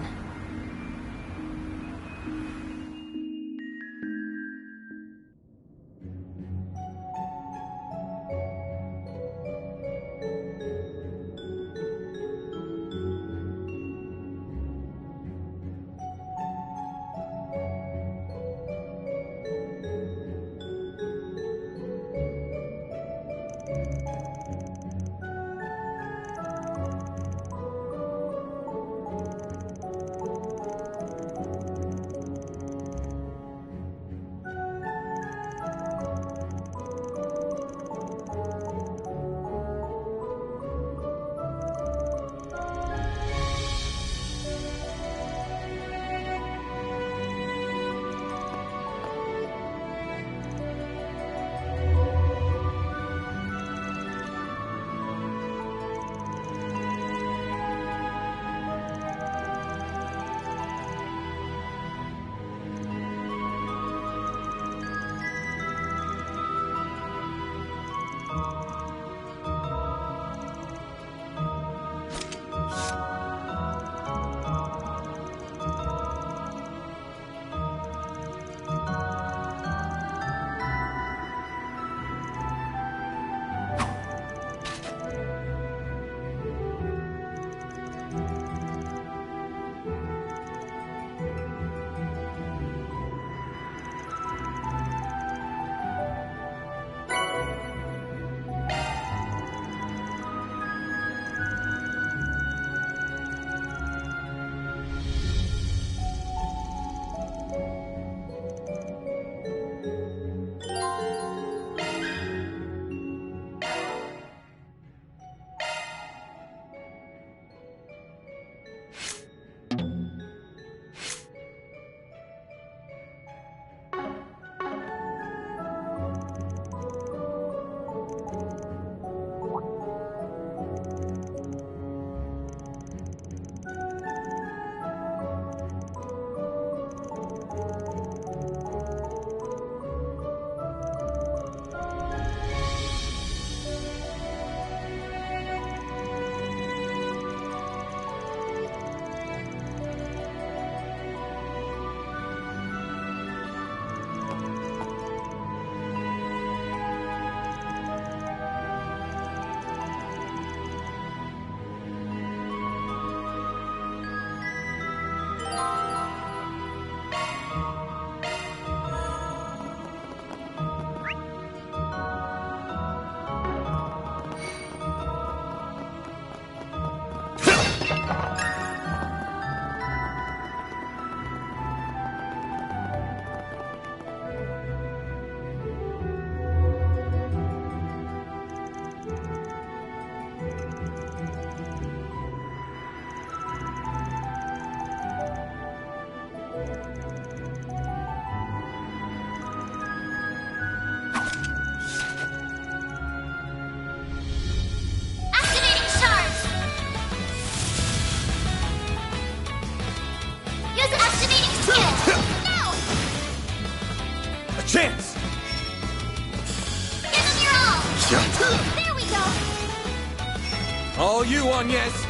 All you, Agnes.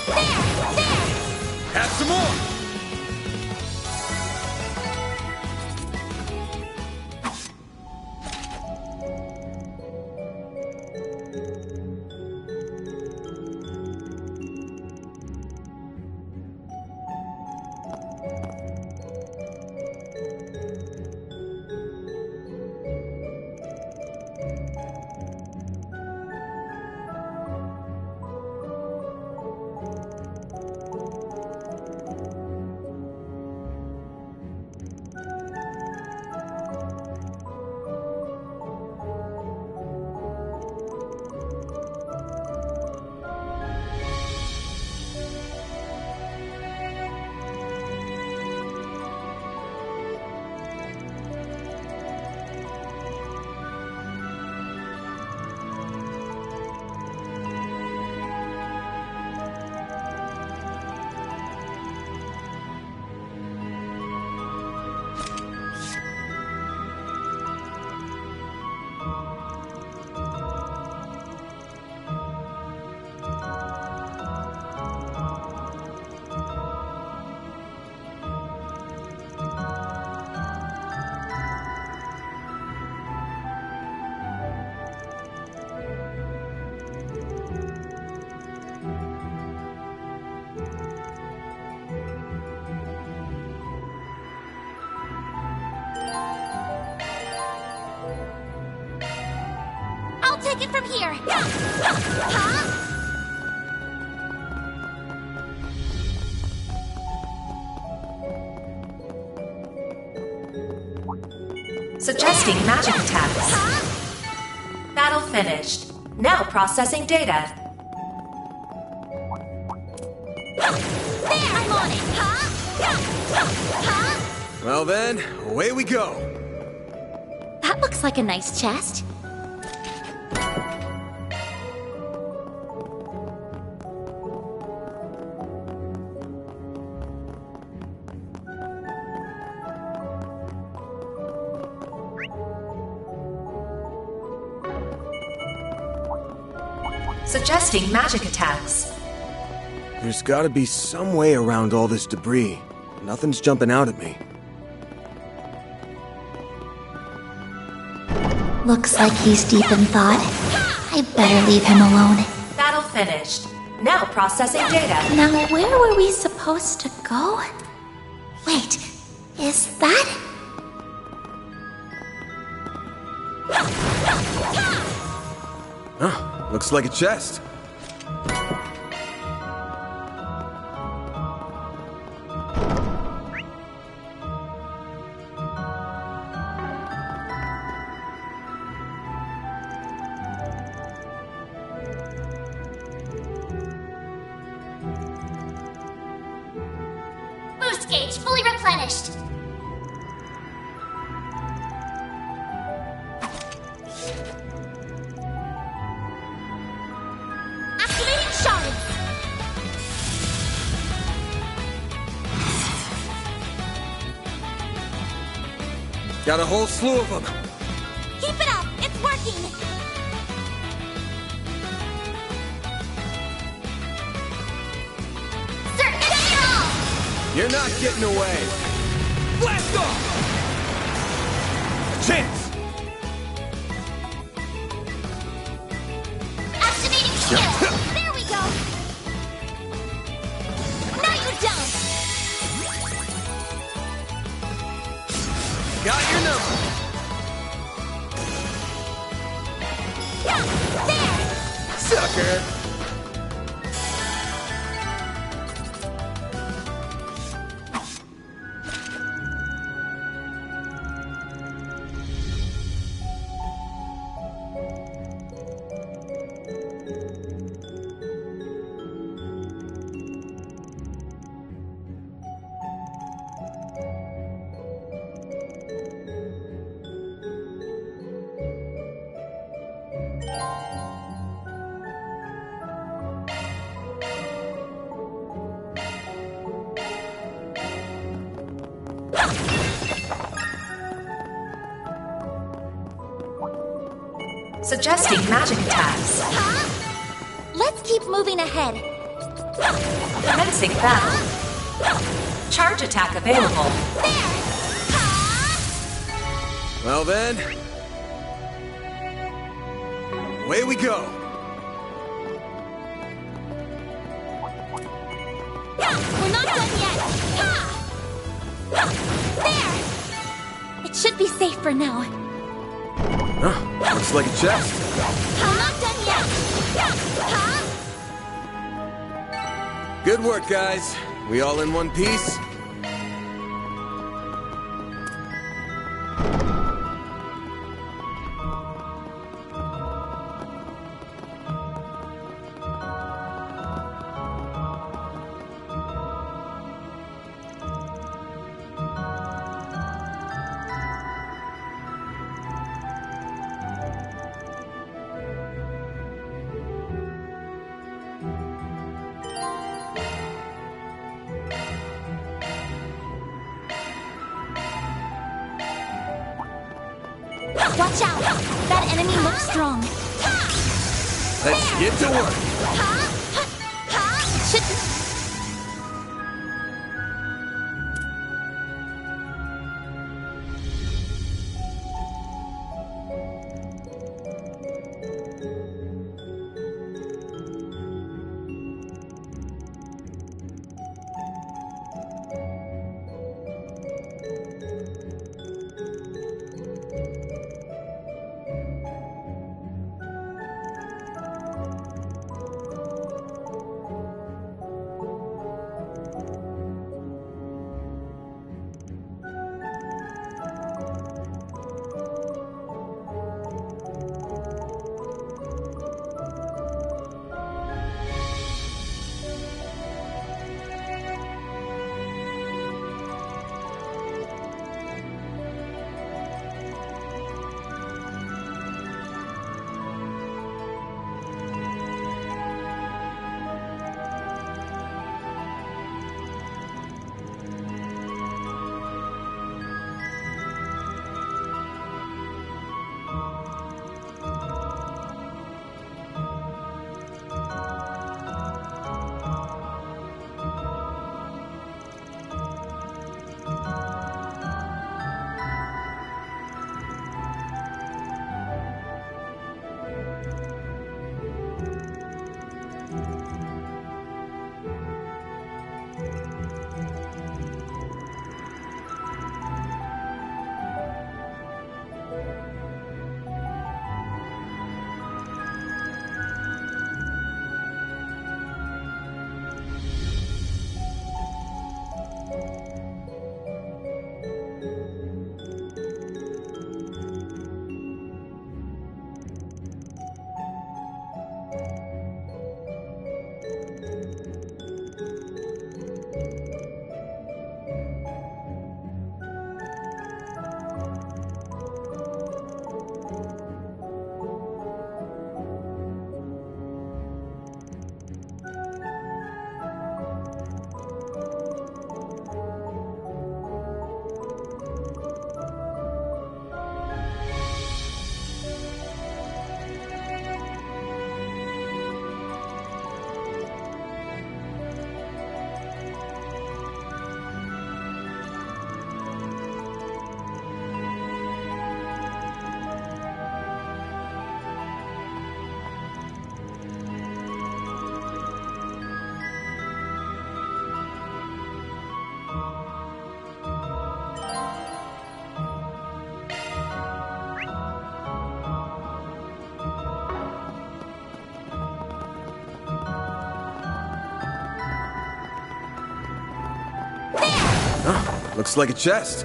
There! Have some more! I'll take it from here. Huh? Suggesting magic attacks. Battle finished. Now processing data. There! I'm on it. Huh? Well then, away we go. That looks like a nice chest. Suggesting magic attacks. There's gotta be some way around all this debris. Nothing's jumping out at me. Looks like he's deep in thought. I better leave him alone. Battle finished. Now processing data. Now, where were we supposed to go? Wait, is that... Huh, looks like a chest. Boost gauge fully replenished. Activating shards. Got a whole slew of them. Keep it up. It's working. You're not getting away. Blast off! Chance! Activating shield. There we go. No, you don't. Got your number. There. Sucker! Suggesting magic attacks. keep moving ahead. Commencing battle. Charge attack available. Well then, away we go. We're not done yet. There! It should be safe for now. Looks like a chest. We're not done yet. Good work, guys. We all in one piece? Watch out! That enemy looks strong. Let's get to work. Should... Looks like a chest.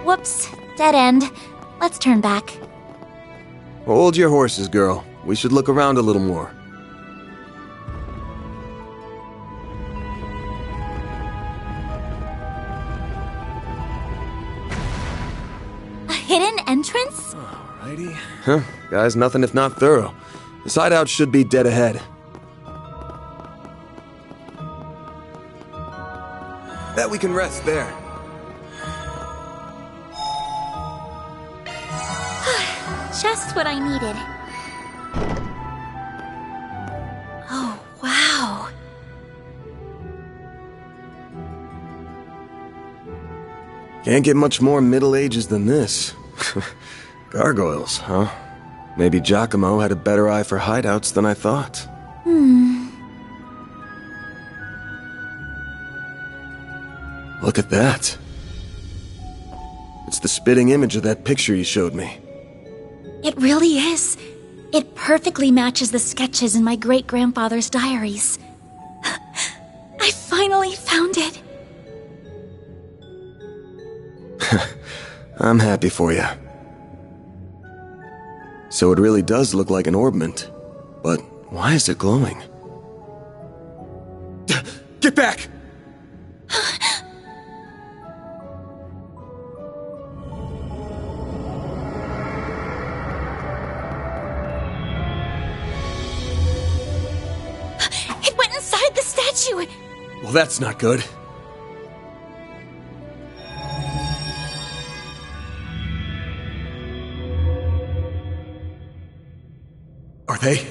Whoops, dead end. Let's turn back. Hold your horses, girl. We should look around a little more. A hidden entrance? Alrighty. Huh, guys, nothing if not thorough. The hideout should be dead ahead. Bet we can rest there. Just what I needed. Oh, wow. Can't get much more Middle Ages than this. Gargoyles, huh? Maybe Giacomo had a better eye for hideouts than I thought. Look at that. It's the spitting image of that picture you showed me. It really is. It perfectly matches the sketches in my great-grandfather's diaries. I finally found it. I'm happy for you. So it really does look like an orbment. But why is it glowing? Get back! It went inside the statue! Well, that's not good. Are they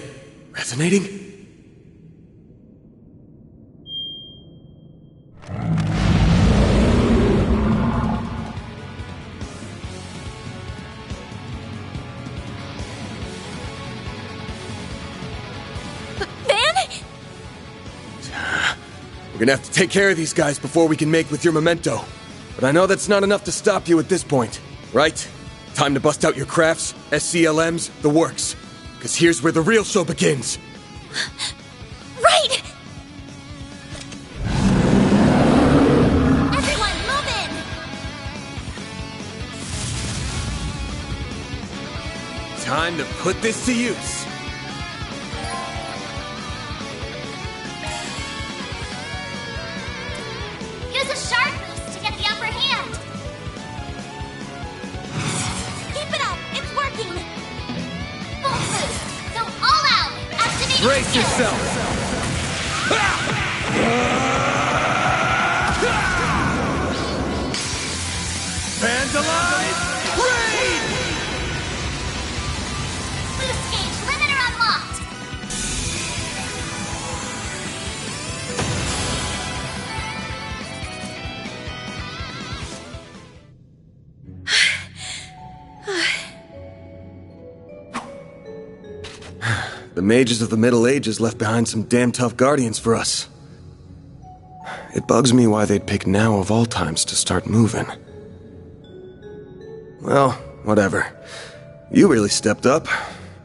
resonating? We're gonna have to take care of these guys before we can make with your memento. But I know that's not enough to stop you at this point, right? Time to bust out your crafts, SCLMs, the works. Because here's where the real show begins. Right! Everyone, move in! Time to put this to use. Use a sharp boost to get the upper hand. Keep it up, it's working. Full boost, so all out. Activate Brace skill. yourself. Fans alive, raid! Boost gauge limiter unlocked. The mages of the Middle Ages left behind some damn tough guardians for us. It bugs me why they'd pick now of all times to start moving. Well, whatever. You really stepped up.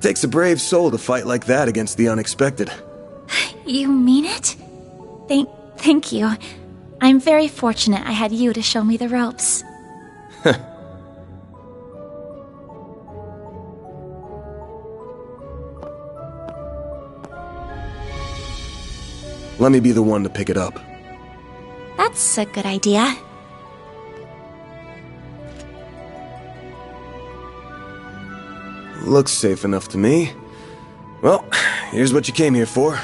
Takes a brave soul to fight like that against the unexpected. You mean it? Thank you. I'm very fortunate I had you to show me the ropes. Let me be the one to pick it up. That's a good idea. Looks safe enough to me. Well, here's what you came here for.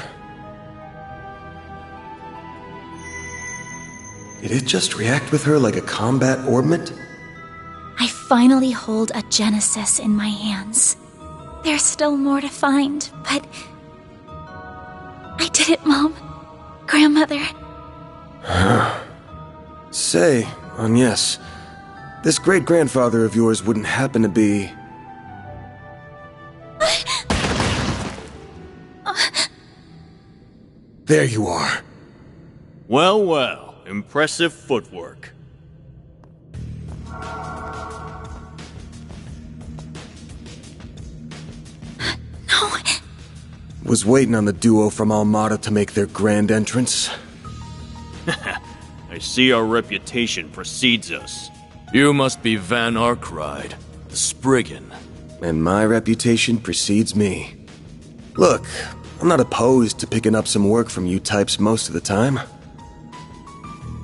Did it just react with her like a combat orbment? I finally hold a Genesis in my hands. There's still more to find, but... I did it, Mom. Grandmother. Say, Agnes, this great-grandfather of yours wouldn't happen to be... There you are. Well, well. Impressive footwork. No. Was waiting on the duo from Almada to make their grand entrance. I see our reputation precedes us. You must be Van Arkwright, the Spriggan. And my reputation precedes me. Look, I'm not opposed to picking up some work from you types most of the time.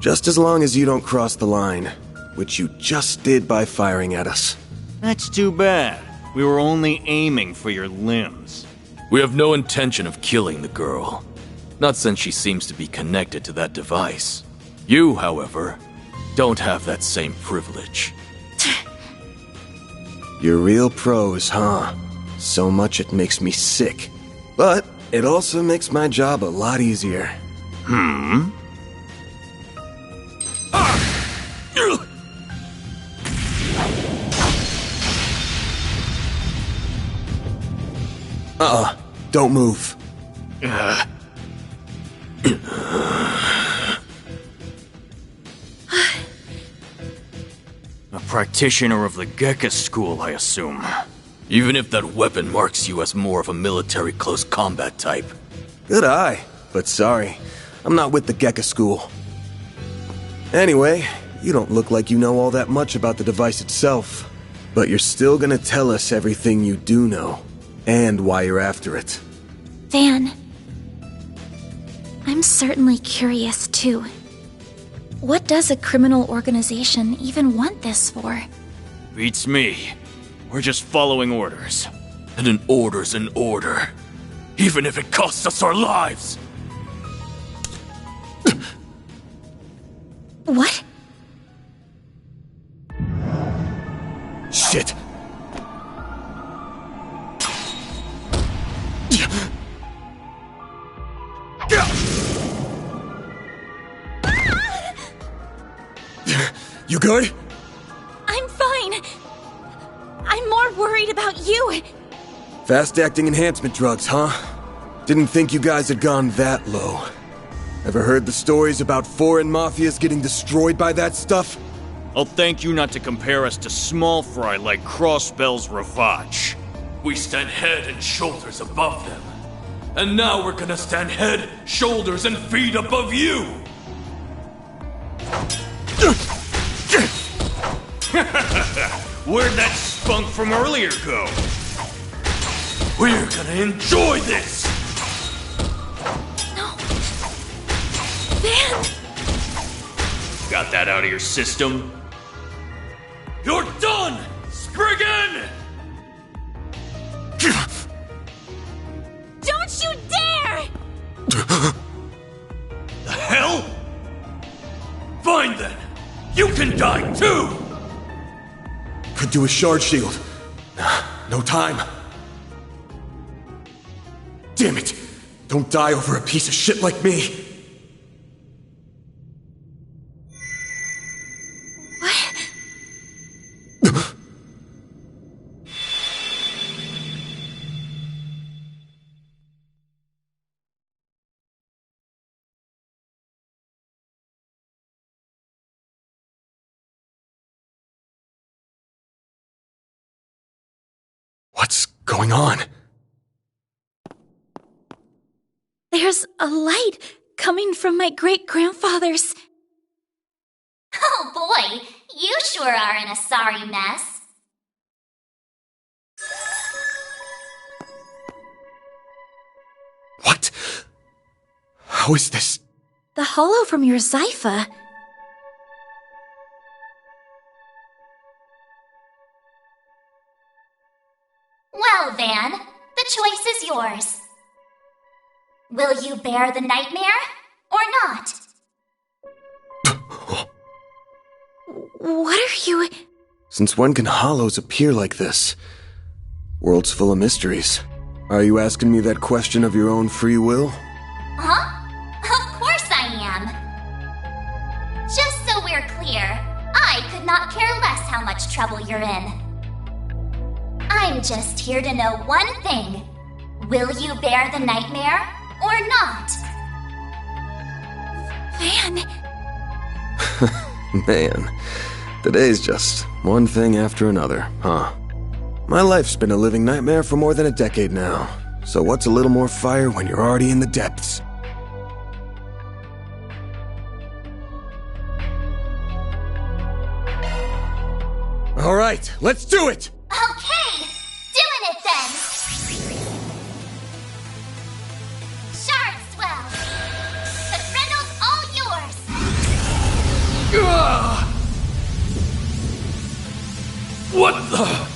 Just as long as you don't cross the line, which you just did by firing at us. That's too bad. We were only aiming for your limbs. We have no intention of killing the girl. Not since she seems to be connected to that device. You, however, don't have that same privilege. You're real pros, huh? So much it makes me sick. But it also makes my job a lot easier. Don't move. A practitioner of the Gekka school, I assume. Even if that weapon marks you as more of a military close combat type. Good eye, but sorry, I'm not with the Gekka school. Anyway, you don't look like you know all that much about the device itself, but you're still gonna tell us everything you do know, and why you're after it. Van, I'm certainly curious too. What does a criminal organization even want this for? Beats me. We're just following orders. And an order's an order. Even if it costs us our lives! What? Shit! You good? I'm fine. I'm more worried about you. Fast-acting enhancement drugs, huh? Didn't think you guys had gone that low. Ever heard the stories about foreign mafias getting destroyed by that stuff? I'll thank you not to compare us to small fry like Crossbell's Ravage. We stand head and shoulders above them. And now we're gonna stand head, shoulders, and feet above you! Where'd that spunk from earlier go? We're gonna enjoy this! No. Van! Got that out of your system? You're done, Spriggan! Don't you dare! The hell? Fine then! You can die too! Could do a shard shield. No time. Damn it! Don't die over a piece of shit like me! What's going on? There's a light coming from my great-grandfather's. Oh boy, you sure are in a sorry mess. What? How is this? The hollow from your Zypha. Well, Van, the choice is yours. Will you bear the nightmare, or not? What are you... Since when can hollows appear like this? World's full of mysteries. Are you asking me that question of your own free will? Huh? Of course I am. Just so we're clear, I could not care less how much trouble you're in. I'm just here to know one thing. Will you bear the nightmare, or not? Van... Man, today's just one thing after another, huh? My life's been a living nightmare for more than a decade now, so what's a little more fire when you're already in the depths? All right, let's do it! Okay, doing it then! Shardswell! The Reynolds all yours! What the?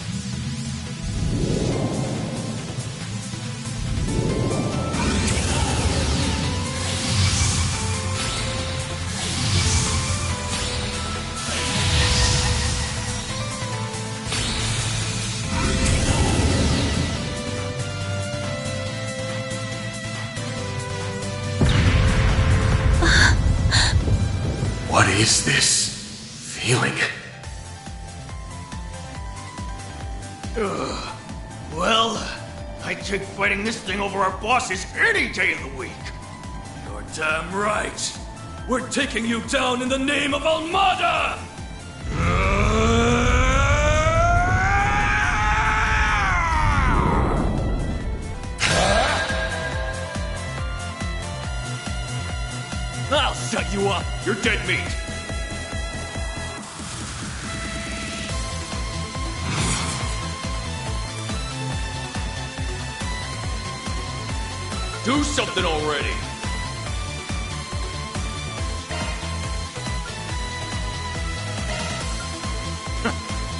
What is this feeling? Well, I'd take fighting this thing over our bosses any day of the week. You're damn right. We're taking you down in the name of Almada! I'll shut you up. You're dead meat. Do something already.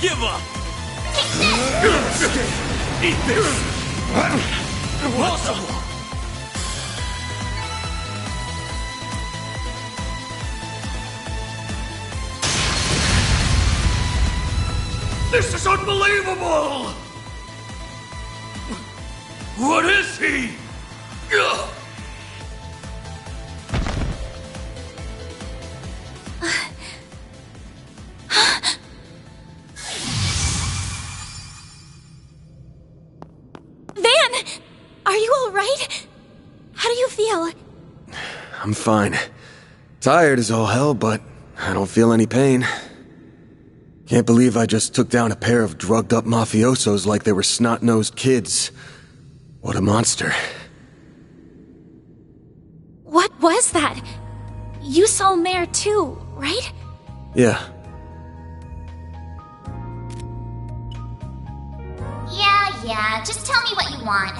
Give up. Eat this. Awesome. This is unbelievable! What is he? Ugh. Van! Are you alright? How do you feel? I'm fine. Tired as all hell, but I don't feel any pain. Can't believe I just took down a pair of drugged-up mafiosos like they were snot-nosed kids. What a monster. What was that? You saw Mare too, right? Yeah. Yeah, just tell me what you want.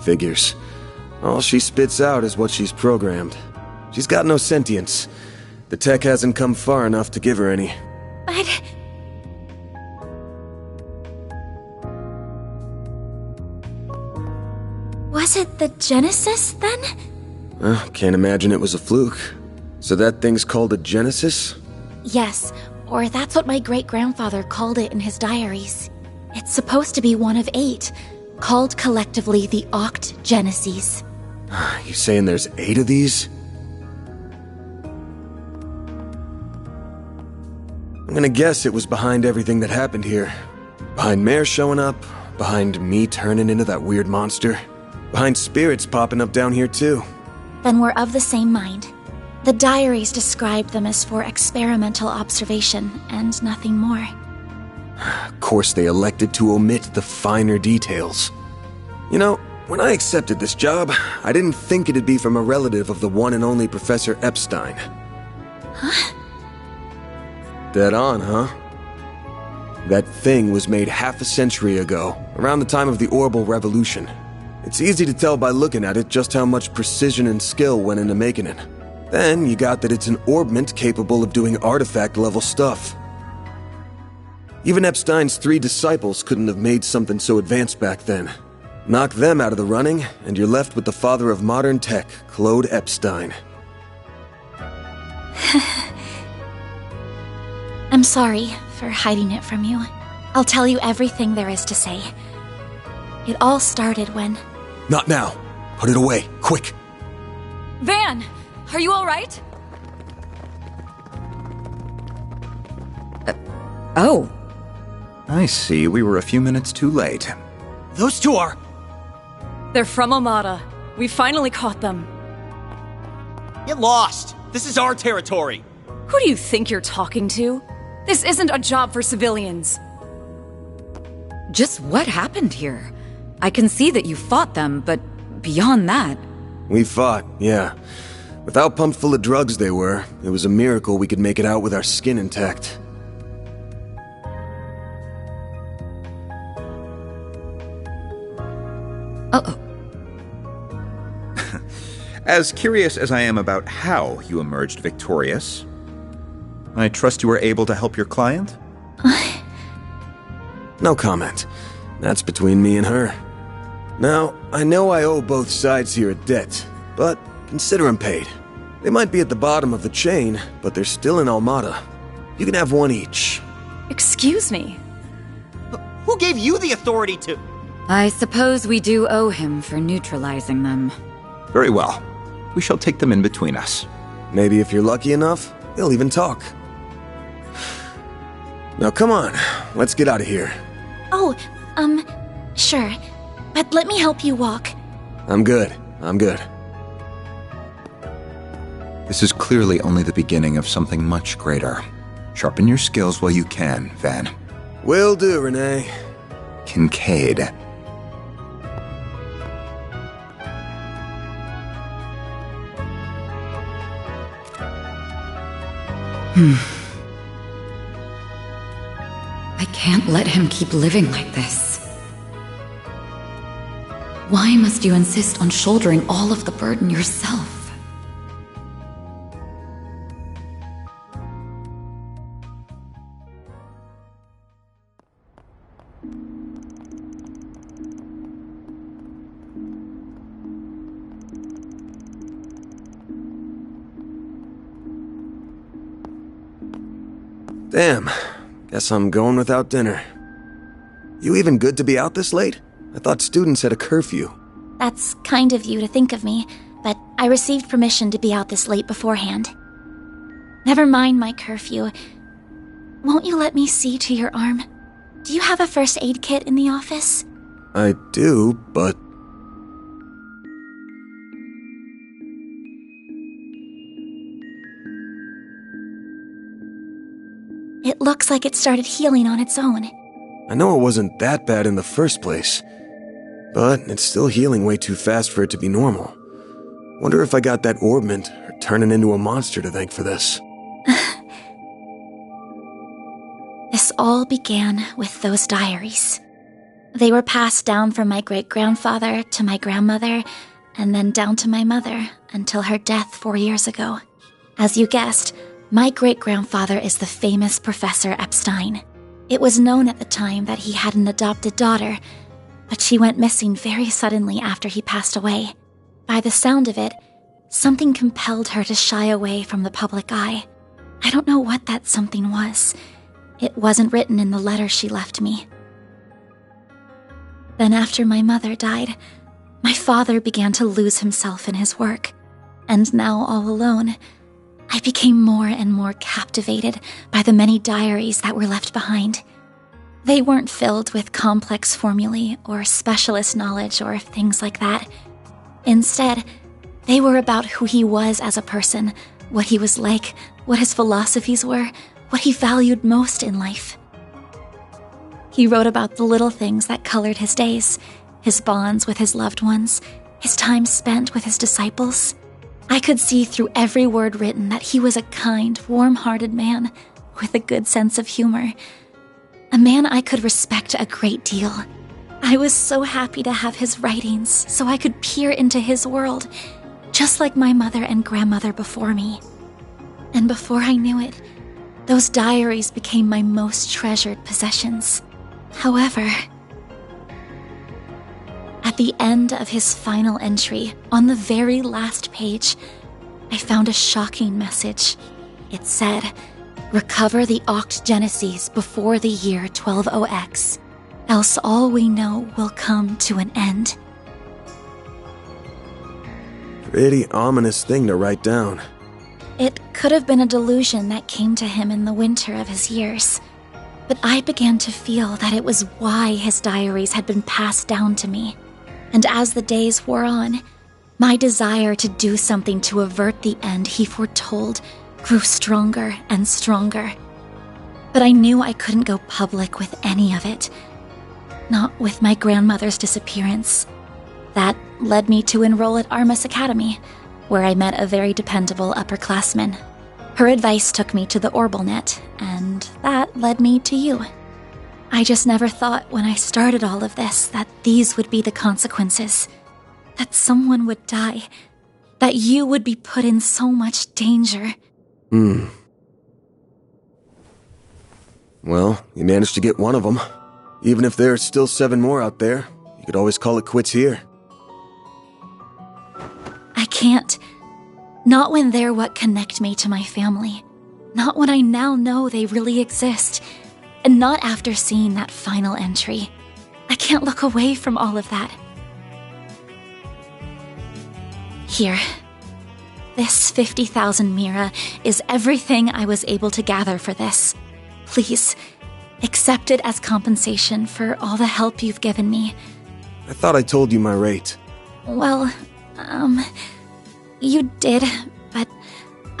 Figures. All she spits out is what she's programmed. She's got no sentience. The tech hasn't come far enough to give her any. But... was it the Genesis, then? Can't imagine it was a fluke. So that thing's called a Genesis? Yes, or that's what my great-grandfather called it in his diaries. It's supposed to be one of 8, called collectively the Oct Genesis. You saying there's 8 of these? I'm gonna guess it was behind everything that happened here. Behind Mare showing up, behind me turning into that weird monster, behind spirits popping up down here too. Then we're of the same mind. The diaries described them as for experimental observation, and nothing more. Of course they elected to omit the finer details. You know, when I accepted this job, I didn't think it'd be from a relative of the one and only Professor Epstein. Huh? Dead on, huh? That thing was made half a century ago, around the time of the Orbital Revolution. It's easy to tell by looking at it just how much precision and skill went into making it. Then you got that it's an orbment capable of doing artifact-level stuff. Even Epstein's 3 disciples couldn't have made something so advanced back then. Knock them out of the running, and you're left with the father of modern tech, Claude Epstein. I'm sorry for hiding it from you. I'll tell you everything there is to say. It all started when... Not now. Put it away, quick. Van, are you alright? Oh. I see, we were a few minutes too late. Those two are... They're from Almada. We finally caught them. Get lost! This is our territory! Who do you think you're talking to? This isn't a job for civilians. Just what happened here? I can see that you fought them, but beyond that... We fought, yeah. With how pumped full of drugs they were, it was a miracle we could make it out with our skin intact. Uh-oh. As curious as I am about how you emerged victorious, I trust you were able to help your client? No comment. That's between me and her. Now, I know I owe both sides here a debt, but consider them paid. They might be at the bottom of the chain, but they're still in Almada. You can have one each. Excuse me. Who gave you the authority to? I suppose we do owe him for neutralizing them. Very well. We shall take them in between us. Maybe if you're lucky enough, they'll even talk. Now come on, let's get out of here. Oh, sure. But let me help you walk. I'm good. This is clearly only the beginning of something much greater. Sharpen your skills while you can, Van. Will do, Renee. Kincaid. I can't let him keep living like this. Why must you insist on shouldering all of the burden yourself? Damn. Guess I'm going without dinner. You even good to be out this late? I thought students had a curfew. That's kind of you to think of me, but I received permission to be out this late beforehand. Never mind my curfew. Won't you let me see to your arm? Do you have a first aid kit in the office? I do, but... It looks like it started healing on its own. I know it wasn't that bad in the first place, but it's still healing way too fast for it to be normal. Wonder if I got that orbment or turning into a monster to thank for this. This all began with those diaries. They were passed down from my great-grandfather to my grandmother, and then down to my mother until her death 4 years ago. As you guessed, my great-grandfather is the famous Professor Epstein. It was known at the time that he had an adopted daughter, but she went missing very suddenly after he passed away. By the sound of it, something compelled her to shy away from the public eye. I don't know what that something was. It wasn't written in the letter she left me. Then after my mother died, my father began to lose himself in his work. And now all alone, I became more and more captivated by the many diaries that were left behind. They weren't filled with complex formulae or specialist knowledge or things like that. Instead, they were about who he was as a person, what he was like, what his philosophies were, what he valued most in life. He wrote about the little things that colored his days, his bonds with his loved ones, his time spent with his disciples. I could see through every word written that he was a kind, warm-hearted man with a good sense of humor. A man I could respect a great deal. I was so happy to have his writings so I could peer into his world, just like my mother and grandmother before me. And before I knew it, those diaries became my most treasured possessions. However, at the end of his final entry, on the very last page, I found a shocking message. It said, "Recover the Oct Genesis before the year 120X, else all we know will come to an end." Pretty ominous thing to write down. It could have been a delusion that came to him in the winter of his years. But I began to feel that it was why his diaries had been passed down to me. And as the days wore on, my desire to do something to avert the end he foretold grew stronger and stronger. But I knew I couldn't go public with any of it. Not with my grandmother's disappearance. That led me to enroll at Armus Academy, where I met a very dependable upperclassman. Her advice took me to the Orbalnet, and that led me to you. I just never thought when I started all of this that these would be the consequences. That someone would die. That you would be put in so much danger. Well, you managed to get one of them. Even if there are still 7 more out there, you could always call it quits here. I can't. Not when they're what connect me to my family. Not when I now know they really exist. And not after seeing that final entry. I can't look away from all of that. Here. This 50,000 Mira is everything I was able to gather for this. Please, accept it as compensation for all the help you've given me. I thought I told you my rate. Well, you did, but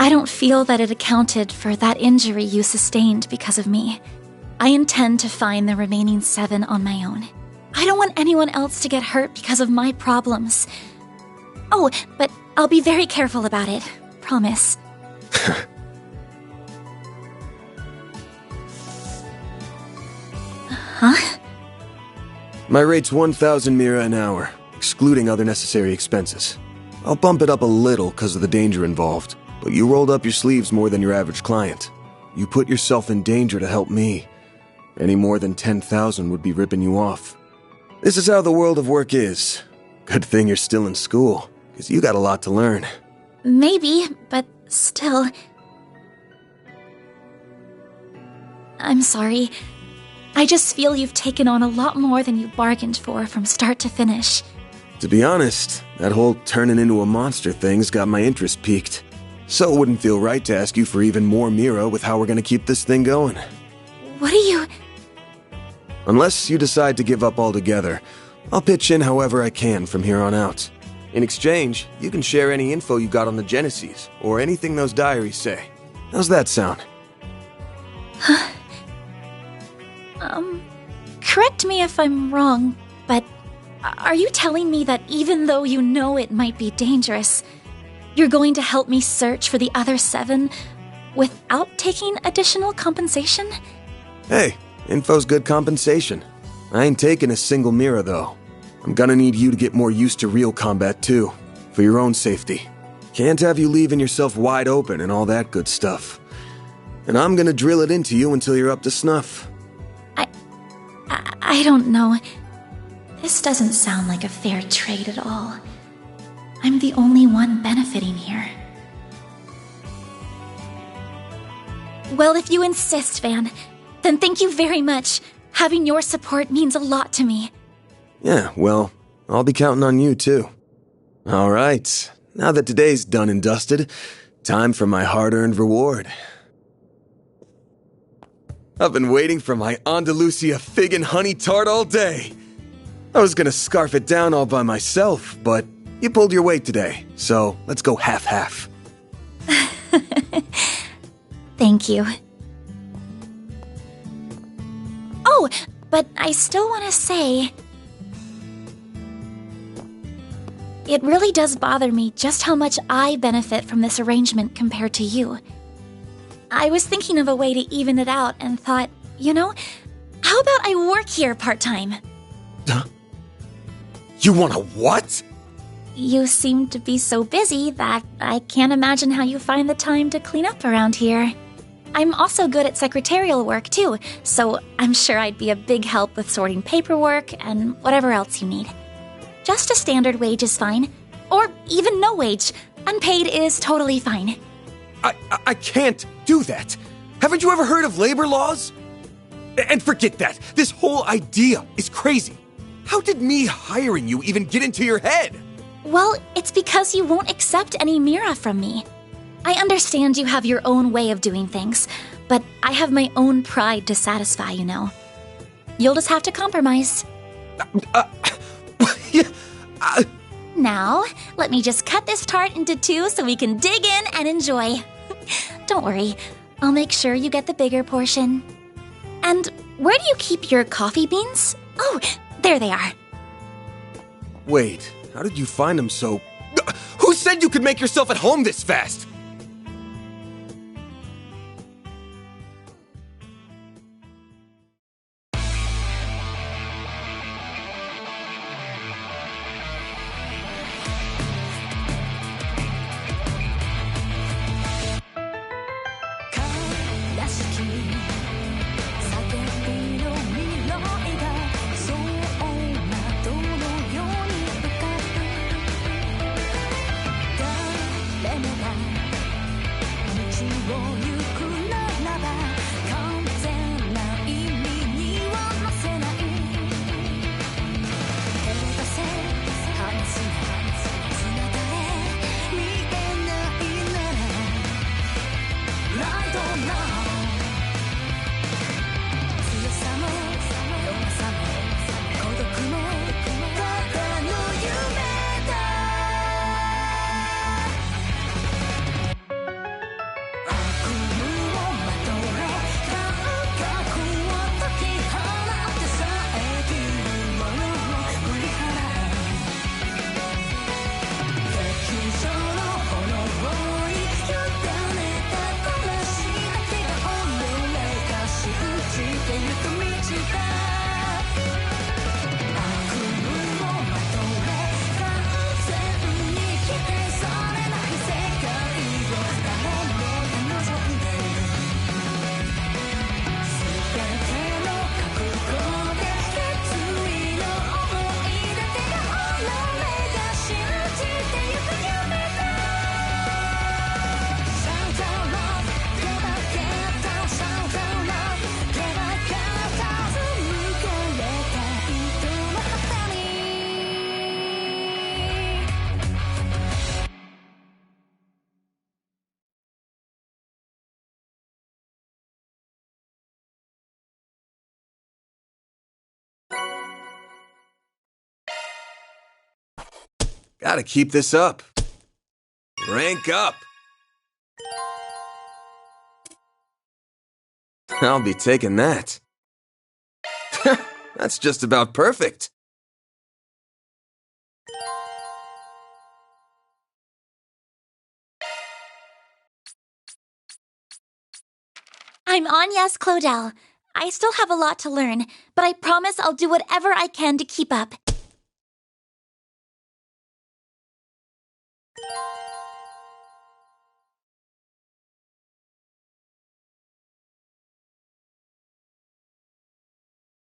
I don't feel that it accounted for that injury you sustained because of me. I intend to find the remaining 7 on my own. I don't want anyone else to get hurt because of my problems. Oh, but I'll be very careful about it. Promise. Huh? My rate's 1,000 Mira an hour, excluding other necessary expenses. I'll bump it up a little because of the danger involved, but you rolled up your sleeves more than your average client. You put yourself in danger to help me. Any more than 10,000 would be ripping you off. This is how the world of work is. Good thing you're still in school, because you got a lot to learn. Maybe, but still... I'm sorry. I just feel you've taken on a lot more than you bargained for from start to finish. To be honest, that whole turning into a monster thing's got my interest piqued. So it wouldn't feel right to ask you for even more Mira with how we're gonna keep this thing going. What are you... Unless you decide to give up altogether, I'll pitch in however I can from here on out. In exchange, you can share any info you got on the Genesis, or anything those diaries say. How's that sound? Correct me if I'm wrong, but are you telling me that even though you know it might be dangerous, you're going to help me search for the other 7 without taking additional compensation? Hey, info's good compensation. I ain't taking a single Mira, though. I'm gonna need you to get more used to real combat, too, for your own safety. Can't have you leaving yourself wide open and all that good stuff. And I'm gonna drill it into you until you're up to snuff. I don't know. This doesn't sound like a fair trade at all. I'm the only one benefiting here. Well, if you insist, Van, then thank you very much. Having your support means a lot to me. Yeah, well, I'll be counting on you, too. All right, now that today's done and dusted, time for my hard-earned reward. I've been waiting for my Andalusia fig and honey tart all day. I was gonna scarf it down all by myself, but you pulled your weight today, so let's go half-half. Thank you. Oh, but I still want to say... It really does bother me just how much I benefit from this arrangement compared to you. I was thinking of a way to even it out and thought, you know, how about I work here part-time? You want a what? You seem to be so busy that I can't imagine how you find the time to clean up around here. I'm also good at secretarial work, too, so I'm sure I'd be a big help with sorting paperwork and whatever else you need. Just a standard wage is fine. Or even no wage. Unpaid is totally fine. I can't do that. Haven't you ever heard of labor laws? And forget that. This whole idea is crazy. How did me hiring you even get into your head? Well, it's because you won't accept any Mira from me. I understand you have your own way of doing things, but I have my own pride to satisfy, you know. You'll just have to compromise. Now, let me just cut this tart into 2 so we can dig in and enjoy. Don't worry, I'll make sure you get the bigger portion. And where do you keep your coffee beans? Oh, there they are. Wait, how did you find them so... Who's said you could make yourself at home this fast? Gotta keep this up. Rank up. I'll be taking that. That's just about perfect. I'm Anya's Claudel. I still have a lot to learn, but I promise I'll do whatever I can to keep up.